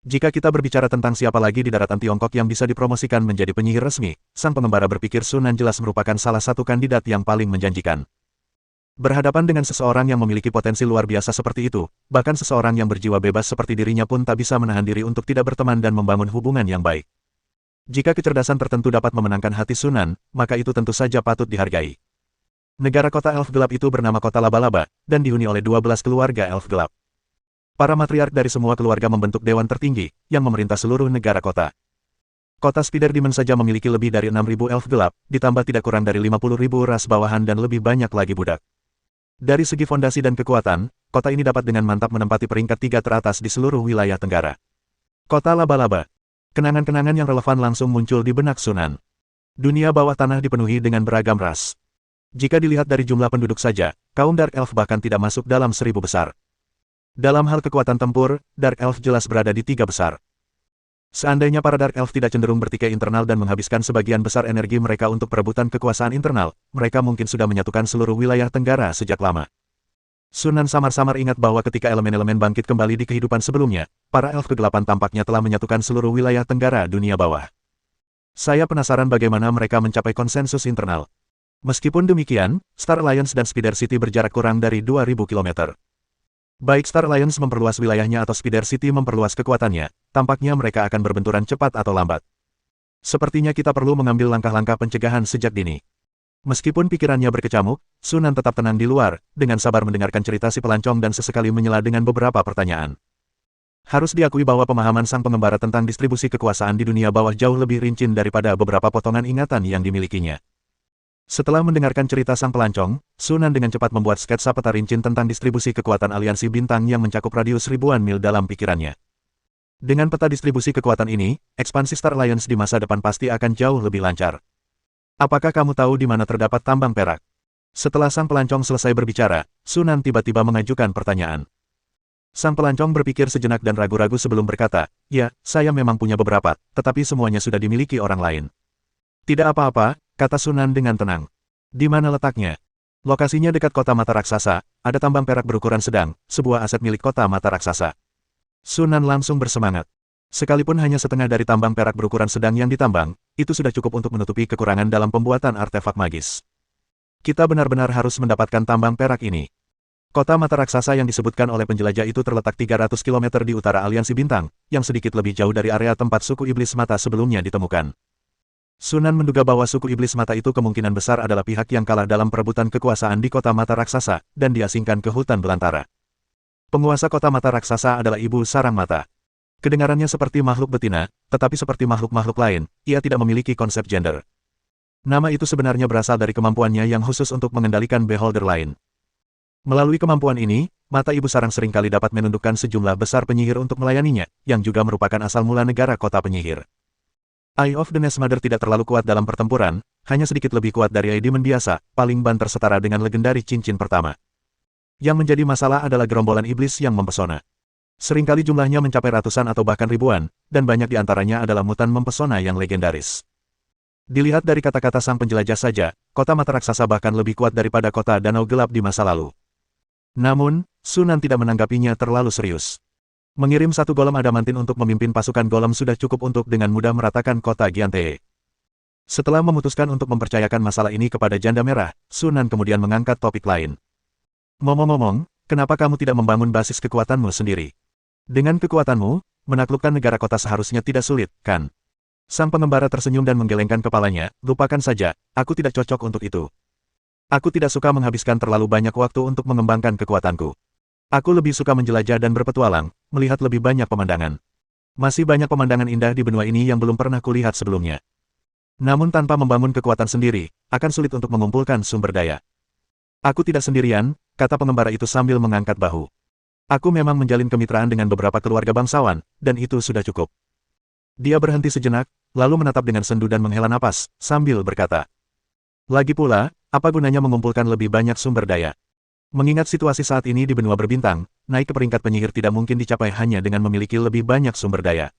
A: Jika kita berbicara tentang siapa lagi di daratan Tiongkok yang bisa dipromosikan menjadi penyihir resmi, sang pengembara berpikir Sunan jelas merupakan salah satu kandidat yang paling menjanjikan. Berhadapan dengan seseorang yang memiliki potensi luar biasa seperti itu, bahkan seseorang yang berjiwa bebas seperti dirinya pun tak bisa menahan diri untuk tidak berteman dan membangun hubungan yang baik. Jika kecerdasan tertentu dapat memenangkan hati Sunan, maka itu tentu saja patut dihargai. Negara kota elf gelap itu bernama Kota Laba-Laba, dan dihuni oleh 12 keluarga elf gelap. Para matriark dari semua keluarga membentuk dewan tertinggi, yang memerintah seluruh negara kota. Kota Spider Demon saja memiliki lebih dari 6.000 elf gelap, ditambah tidak kurang dari 50.000 ras bawahan dan lebih banyak lagi budak. Dari segi fondasi dan kekuatan, kota ini dapat dengan mantap menempati peringkat 3 teratas di seluruh wilayah Tenggara. Kota Laba-Laba. Kenangan-kenangan yang relevan langsung muncul di benak Sunan. Dunia bawah tanah dipenuhi dengan beragam ras. Jika dilihat dari jumlah penduduk saja, kaum Dark Elf bahkan tidak masuk dalam 1000 besar. Dalam hal kekuatan tempur, Dark Elf jelas berada di 3 besar. Seandainya para Dark Elf tidak cenderung bertikai internal dan menghabiskan sebagian besar energi mereka untuk perebutan kekuasaan internal, mereka mungkin sudah menyatukan seluruh wilayah Tenggara sejak lama. Sunan samar-samar ingat bahwa ketika elemen-elemen bangkit kembali di kehidupan sebelumnya, para elf kegelapan tampaknya telah menyatukan seluruh wilayah Tenggara dunia bawah. Saya penasaran bagaimana mereka mencapai konsensus internal. Meskipun demikian, Star Alliance dan Spider City berjarak kurang dari 2000 km. Baik Star Alliance memperluas wilayahnya atau Spider City memperluas kekuatannya, tampaknya mereka akan berbenturan cepat atau lambat. Sepertinya kita perlu mengambil langkah-langkah pencegahan sejak dini. Meskipun pikirannya berkecamuk, Sunan tetap tenang di luar, dengan sabar mendengarkan cerita si pelancong dan sesekali menyela dengan beberapa pertanyaan. Harus diakui bahwa pemahaman sang pengembara tentang distribusi kekuasaan di dunia bawah jauh lebih rinci daripada beberapa potongan ingatan yang dimilikinya. Setelah mendengarkan cerita sang pelancong, Sunan dengan cepat membuat sketsa peta rinci tentang distribusi kekuatan aliansi bintang yang mencakup radius ribuan mil dalam pikirannya. Dengan peta distribusi kekuatan ini, ekspansi Star Alliance di masa depan pasti akan jauh lebih lancar. Apakah kamu tahu di mana terdapat tambang perak? Setelah sang pelancong selesai berbicara, Sunan tiba-tiba mengajukan pertanyaan. Sang pelancong berpikir sejenak dan ragu-ragu sebelum berkata, "Ya, saya memang punya beberapa, tetapi semuanya sudah dimiliki orang lain." "Tidak apa-apa," kata Sunan dengan tenang. "Di mana letaknya?" "Lokasinya dekat kota mata raksasa, ada tambang perak berukuran sedang, sebuah aset milik kota mata raksasa." Sunan langsung bersemangat. Sekalipun hanya setengah dari tambang perak berukuran sedang yang ditambang, itu sudah cukup untuk menutupi kekurangan dalam pembuatan artefak magis. Kita benar-benar harus mendapatkan tambang perak ini. Kota mata raksasa yang disebutkan oleh penjelajah itu terletak 300 km di utara aliansi bintang, yang sedikit lebih jauh dari area tempat suku iblis mata sebelumnya ditemukan. Sunan menduga bahwa suku iblis mata itu kemungkinan besar adalah pihak yang kalah dalam perebutan kekuasaan di kota mata raksasa, dan diasingkan ke hutan belantara. Penguasa kota mata raksasa adalah Ibu Sarang Mata. Kedengarannya seperti makhluk betina, tetapi seperti makhluk-makhluk lain, ia tidak memiliki konsep gender. Nama itu sebenarnya berasal dari kemampuannya yang khusus untuk mengendalikan beholder lain. Melalui kemampuan ini, mata Ibu Sarang seringkali dapat menundukkan sejumlah besar penyihir untuk melayaninya, yang juga merupakan asal mula negara kota penyihir. Eye of the Nest Mother tidak terlalu kuat dalam pertempuran, hanya sedikit lebih kuat dari Eye Demon biasa, paling banter setara dengan legendaris cincin pertama. Yang menjadi masalah adalah gerombolan iblis yang mempesona. Seringkali jumlahnya mencapai ratusan atau bahkan ribuan, dan banyak di antaranya adalah mutan mempesona yang legendaris. Dilihat dari kata-kata sang penjelajah saja, kota mata raksasa bahkan lebih kuat daripada kota danau gelap di masa lalu. Namun, Sunan tidak menanggapinya terlalu serius. Mengirim satu golem adamantin untuk memimpin pasukan golem sudah cukup untuk dengan mudah meratakan kota Giantee. Setelah memutuskan untuk mempercayakan masalah ini kepada Janda Merah, Sunan kemudian mengangkat topik lain. "Ngomong-ngomong, kenapa kamu tidak membangun basis kekuatanmu sendiri? Dengan kekuatanmu, menaklukkan negara kota seharusnya tidak sulit, kan?" Sang pengembara tersenyum dan menggelengkan kepalanya, "Lupakan saja, aku tidak cocok untuk itu. Aku tidak suka menghabiskan terlalu banyak waktu untuk mengembangkan kekuatanku. Aku lebih suka menjelajah dan berpetualang, melihat lebih banyak pemandangan. Masih banyak pemandangan indah di benua ini yang belum pernah kulihat sebelumnya. Namun tanpa membangun kekuatan sendiri, akan sulit untuk mengumpulkan sumber daya." "Aku tidak sendirian," kata pengembara itu sambil mengangkat bahu. Aku memang menjalin kemitraan dengan beberapa keluarga bangsawan, dan itu sudah cukup. Dia berhenti sejenak, lalu menatap dengan sendu dan menghela napas, sambil berkata. Lagi pula, apa gunanya mengumpulkan lebih banyak sumber daya? Mengingat situasi saat ini di benua berbintang, naik ke peringkat penyihir tidak mungkin dicapai hanya dengan memiliki lebih banyak sumber daya.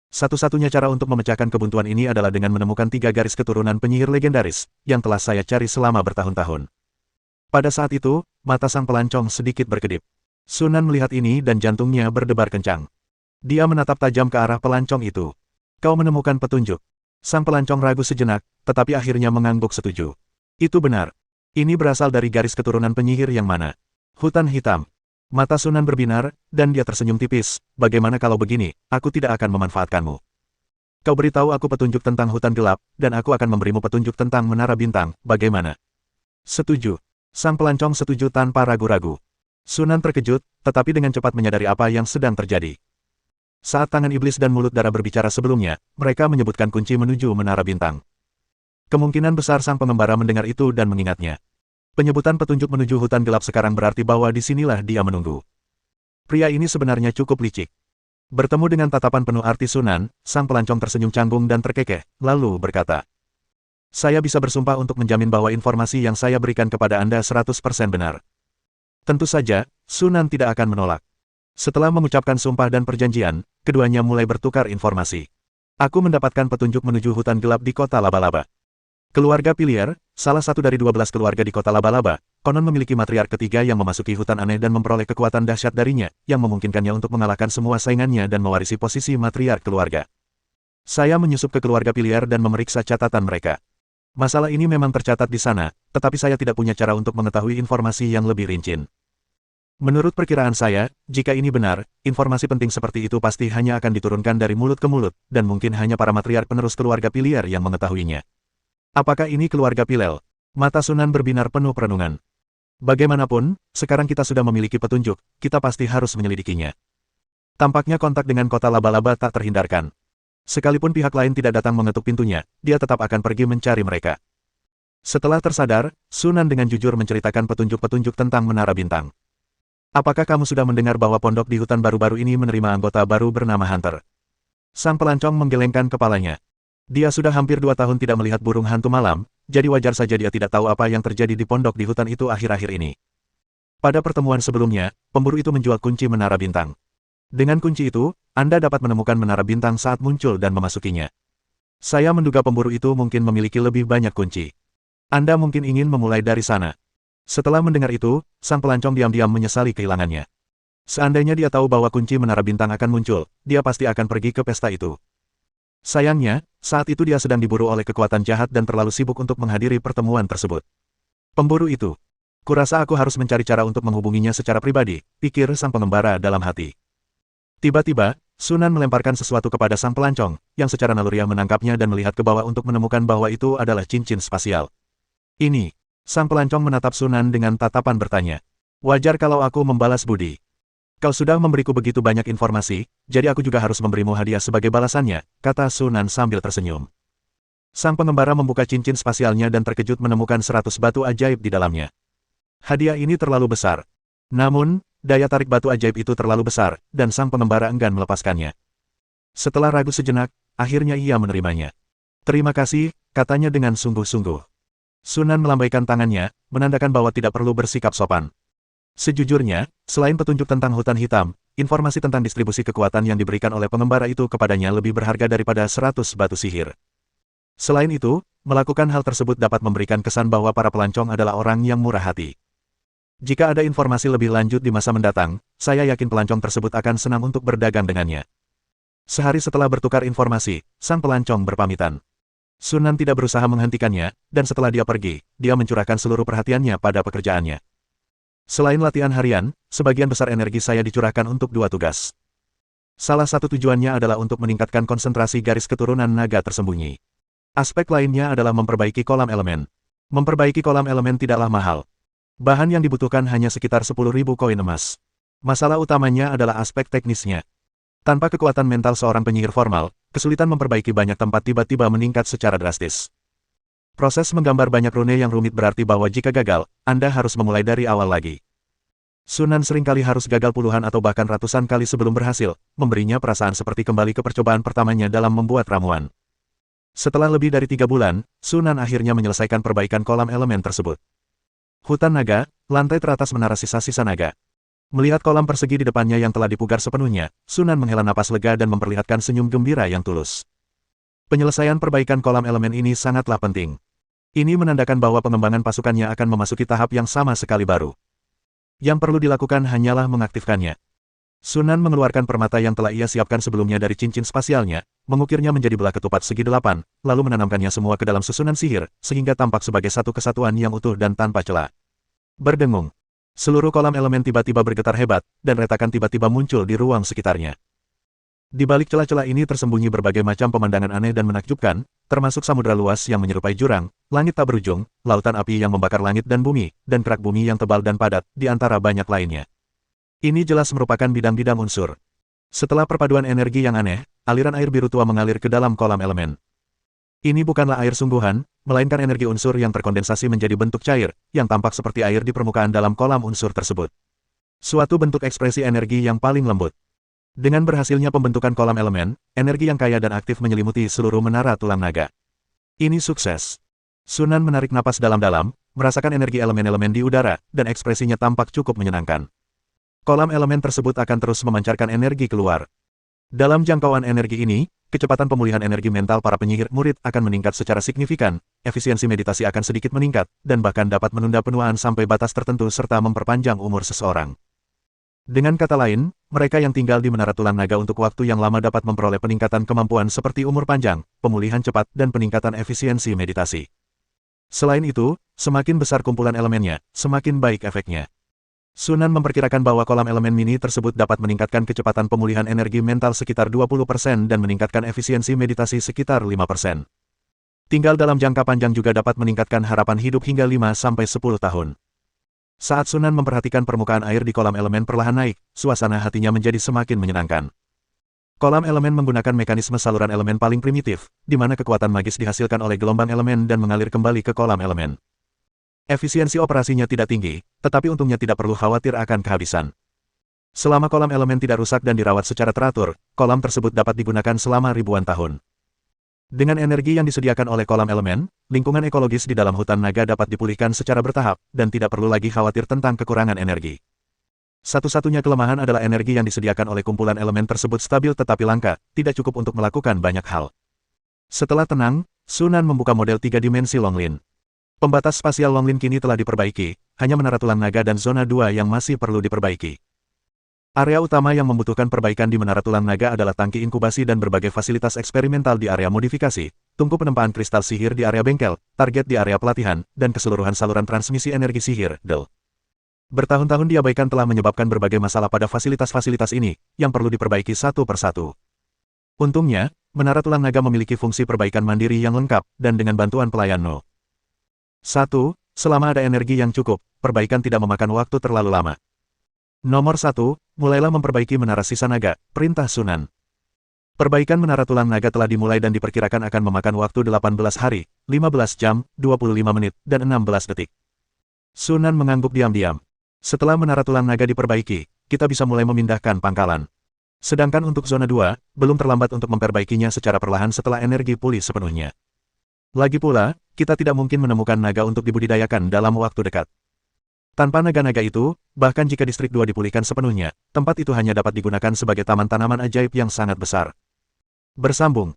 A: Satu-satunya cara untuk memecahkan kebuntuan ini adalah dengan menemukan 3 garis keturunan penyihir legendaris, yang telah saya cari selama bertahun-tahun. Pada saat itu, mata sang pelancong sedikit berkedip. Sunan melihat ini dan jantungnya berdebar kencang. Dia menatap tajam ke arah pelancong itu. Kau menemukan petunjuk. Sang pelancong ragu sejenak, tetapi akhirnya mengangguk setuju. Itu benar. Ini berasal dari garis keturunan penyihir yang mana? Hutan hitam. Mata Sunan berbinar, dan dia tersenyum tipis. Bagaimana kalau begini, aku tidak akan memanfaatkanmu. Kau beritahu aku petunjuk tentang hutan gelap, dan aku akan memberimu petunjuk tentang menara bintang, bagaimana? Setuju. Sang pelancong setuju tanpa ragu-ragu. Sunan terkejut, tetapi dengan cepat menyadari apa yang sedang terjadi. Saat tangan iblis dan mulut darah berbicara sebelumnya, mereka menyebutkan kunci menuju menara bintang. Kemungkinan besar sang pengembara mendengar itu dan mengingatnya. Penyebutan petunjuk menuju hutan gelap sekarang berarti bahwa disinilah dia menunggu. Pria ini sebenarnya cukup licik. Bertemu dengan tatapan penuh arti Sunan, sang pelancong tersenyum canggung dan terkekeh, lalu berkata. Saya bisa bersumpah untuk menjamin bahwa informasi yang saya berikan kepada Anda 100% benar. Tentu saja, Sunan tidak akan menolak. Setelah mengucapkan sumpah dan perjanjian, keduanya mulai bertukar informasi. Aku mendapatkan petunjuk menuju hutan gelap di kota Laba-Laba. Keluarga Pilier, salah satu dari 12 keluarga di kota Laba-Laba, konon memiliki matriark ketiga yang memasuki hutan aneh dan memperoleh kekuatan dahsyat darinya, yang memungkinkannya untuk mengalahkan semua saingannya dan mewarisi posisi matriark keluarga. Saya menyusup ke keluarga Pilier dan memeriksa catatan mereka. Masalah ini memang tercatat di sana, tetapi saya tidak punya cara untuk mengetahui informasi yang lebih rinci. Menurut perkiraan saya, jika ini benar, informasi penting seperti itu pasti hanya akan diturunkan dari mulut ke mulut, dan mungkin hanya para matriark penerus keluarga Pilier yang mengetahuinya. Apakah ini keluarga Pilel? Mata Sunan berbinar penuh perenungan. Bagaimanapun, sekarang kita sudah memiliki petunjuk, kita pasti harus menyelidikinya. Tampaknya kontak dengan kota Laba-Laba tak terhindarkan. Sekalipun pihak lain tidak datang mengetuk pintunya, dia tetap akan pergi mencari mereka. Setelah tersadar, Sunan dengan jujur menceritakan petunjuk-petunjuk tentang Menara Bintang. Apakah kamu sudah mendengar bahwa pondok di hutan baru-baru ini menerima anggota baru bernama Hunter? Sang pelancong menggelengkan kepalanya. Dia sudah hampir 2 tahun tidak melihat burung hantu malam, jadi wajar saja dia tidak tahu apa yang terjadi di pondok di hutan itu akhir-akhir ini. Pada pertemuan sebelumnya, pemburu itu menjual kunci Menara Bintang. Dengan kunci itu, Anda dapat menemukan Menara Bintang saat muncul dan memasukinya. Saya menduga pemburu itu mungkin memiliki lebih banyak kunci. Anda mungkin ingin memulai dari sana. Setelah mendengar itu, sang pelancong diam-diam menyesali kehilangannya. Seandainya dia tahu bahwa kunci Menara Bintang akan muncul, dia pasti akan pergi ke pesta itu. Sayangnya, saat itu dia sedang diburu oleh kekuatan jahat dan terlalu sibuk untuk menghadiri pertemuan tersebut. Pemburu itu. Kurasa aku harus mencari cara untuk menghubunginya secara pribadi, pikir sang pengembara dalam hati. Tiba-tiba, Sunan melemparkan sesuatu kepada sang pelancong, yang secara naluriah menangkapnya dan melihat ke bawah untuk menemukan bahwa itu adalah cincin spasial. Ini. Sang pelancong menatap Sunan dengan tatapan bertanya. Wajar kalau aku membalas budi. Kau sudah memberiku begitu banyak informasi, jadi aku juga harus memberimu hadiah sebagai balasannya, kata Sunan sambil tersenyum. Sang pengembara membuka cincin spasialnya dan terkejut menemukan 100 batu ajaib di dalamnya. Hadiah ini terlalu besar. Namun, daya tarik batu ajaib itu terlalu besar, dan sang pengembara enggan melepaskannya. Setelah ragu sejenak, akhirnya ia menerimanya. Terima kasih, katanya dengan sungguh-sungguh. Sunan melambaikan tangannya, menandakan bahwa tidak perlu bersikap sopan. Sejujurnya, selain petunjuk tentang hutan hitam, informasi tentang distribusi kekuatan yang diberikan oleh pengembara itu kepadanya lebih berharga daripada 100 batu sihir. Selain itu, melakukan hal tersebut dapat memberikan kesan bahwa para pelancong adalah orang yang murah hati. Jika ada informasi lebih lanjut di masa mendatang, saya yakin pelancong tersebut akan senang untuk berdagang dengannya. Sehari setelah bertukar informasi, sang pelancong berpamitan. Sunan tidak berusaha menghentikannya, dan setelah dia pergi, dia mencurahkan seluruh perhatiannya pada pekerjaannya. Selain latihan harian, sebagian besar energi saya dicurahkan untuk 2 tugas. Salah satu tujuannya adalah untuk meningkatkan konsentrasi garis keturunan naga tersembunyi. Aspek lainnya adalah memperbaiki kolam elemen. Memperbaiki kolam elemen tidaklah mahal. Bahan yang dibutuhkan hanya sekitar 10.000 koin emas. Masalah utamanya adalah aspek teknisnya. Tanpa kekuatan mental seorang penyihir formal, kesulitan memperbaiki banyak tempat tiba-tiba meningkat secara drastis. Proses menggambar banyak rune yang rumit berarti bahwa jika gagal, Anda harus memulai dari awal lagi. Sunan seringkali harus gagal puluhan atau bahkan ratusan kali sebelum berhasil, memberinya perasaan seperti kembali ke percobaan pertamanya dalam membuat ramuan. Setelah lebih dari 3 bulan, Sunan akhirnya menyelesaikan perbaikan kolam elemen tersebut. Hutan naga, lantai teratas menara sisa-sisa naga. Melihat kolam persegi di depannya yang telah dipugar sepenuhnya, Sunan menghela napas lega dan memperlihatkan senyum gembira yang tulus. Penyelesaian perbaikan kolam elemen ini sangatlah penting. Ini menandakan bahwa pengembangan pasukannya akan memasuki tahap yang sama sekali baru. Yang perlu dilakukan hanyalah mengaktifkannya. Sunan mengeluarkan permata yang telah ia siapkan sebelumnya dari cincin spasialnya, mengukirnya menjadi belah ketupat segi 8, lalu menanamkannya semua ke dalam susunan sihir, sehingga tampak sebagai satu kesatuan yang utuh dan tanpa celah. Berdengung. Seluruh kolam elemen tiba-tiba bergetar hebat, dan retakan tiba-tiba muncul di ruang sekitarnya. Di balik celah-celah ini tersembunyi berbagai macam pemandangan aneh dan menakjubkan, termasuk samudera luas yang menyerupai jurang, langit tak berujung, lautan api yang membakar langit dan bumi, dan kerak bumi yang tebal dan padat, di antara banyak lainnya. Ini jelas merupakan bidang-bidang unsur. Setelah perpaduan energi yang aneh, aliran air biru tua mengalir ke dalam kolam elemen. Ini bukanlah air sungguhan, melainkan energi unsur yang terkondensasi menjadi bentuk cair, yang tampak seperti air di permukaan dalam kolam unsur tersebut. Suatu bentuk ekspresi energi yang paling lembut. Dengan berhasilnya pembentukan kolam elemen, energi yang kaya dan aktif menyelimuti seluruh menara tulang naga. Ini sukses. Sunan menarik napas dalam-dalam, merasakan energi elemen-elemen di udara, dan ekspresinya tampak cukup menyenangkan. Kolam elemen tersebut akan terus memancarkan energi keluar. Dalam jangkauan energi ini, kecepatan pemulihan energi mental para penyihir murid akan meningkat secara signifikan, efisiensi meditasi akan sedikit meningkat, dan bahkan dapat menunda penuaan sampai batas tertentu serta memperpanjang umur seseorang. Dengan kata lain, mereka yang tinggal di Menara Tulang Naga untuk waktu yang lama dapat memperoleh peningkatan kemampuan seperti umur panjang, pemulihan cepat, dan peningkatan efisiensi meditasi. Selain itu, semakin besar kumpulan elemennya, semakin baik efeknya. Sunan memperkirakan bahwa kolam elemen mini tersebut dapat meningkatkan kecepatan pemulihan energi mental sekitar 20% dan meningkatkan efisiensi meditasi sekitar 5%. Tinggal dalam jangka panjang juga dapat meningkatkan harapan hidup hingga 5-10 tahun. Saat Sunan memperhatikan permukaan air di kolam elemen perlahan naik, suasana hatinya menjadi semakin menyenangkan. Kolam elemen menggunakan mekanisme saluran elemen paling primitif, di mana kekuatan magis dihasilkan oleh gelombang elemen dan mengalir kembali ke kolam elemen. Efisiensi operasinya tidak tinggi, tetapi untungnya tidak perlu khawatir akan kehabisan. Selama kolam elemen tidak rusak dan dirawat secara teratur, kolam tersebut dapat digunakan selama ribuan tahun. Dengan energi yang disediakan oleh kolam elemen, lingkungan ekologis di dalam hutan naga dapat dipulihkan secara bertahap, dan tidak perlu lagi khawatir tentang kekurangan energi. Satu-satunya kelemahan adalah energi yang disediakan oleh kumpulan elemen tersebut stabil tetapi langka, tidak cukup untuk melakukan banyak hal. Setelah tenang, Sunan membuka model 3 dimensi Longlin. Pembatas spasial Longlin kini telah diperbaiki, hanya Menara Tulang Naga dan Zona 2 yang masih perlu diperbaiki. Area utama yang membutuhkan perbaikan di Menara Tulang Naga adalah tangki inkubasi dan berbagai fasilitas eksperimental di area modifikasi, tungku penempaan kristal sihir di area bengkel, target di area pelatihan, dan keseluruhan saluran transmisi energi sihir, DEL. Bertahun-tahun diabaikan telah menyebabkan berbagai masalah pada fasilitas-fasilitas ini, yang perlu diperbaiki satu persatu. Untungnya, Menara Tulang Naga memiliki fungsi perbaikan mandiri yang lengkap, dan dengan bantuan pelayan No. 1. Selama ada energi yang cukup, perbaikan tidak memakan waktu terlalu lama. Nomor 1, mulailah memperbaiki Menara Sisa Naga, perintah Sunan. Perbaikan Menara Tulang Naga telah dimulai dan diperkirakan akan memakan waktu 18 hari, 15 jam, 25 menit, dan 16 detik. Sunan mengangguk diam-diam. Setelah Menara Tulang Naga diperbaiki, kita bisa mulai memindahkan pangkalan. Sedangkan untuk Zona 2, belum terlambat untuk memperbaikinya secara perlahan setelah energi pulih sepenuhnya. Lagi pula, kita tidak mungkin menemukan naga untuk dibudidayakan dalam waktu dekat. Tanpa naga-naga itu, bahkan jika distrik 2 dipulihkan sepenuhnya, tempat itu hanya dapat digunakan sebagai taman tanaman ajaib yang sangat besar. Bersambung.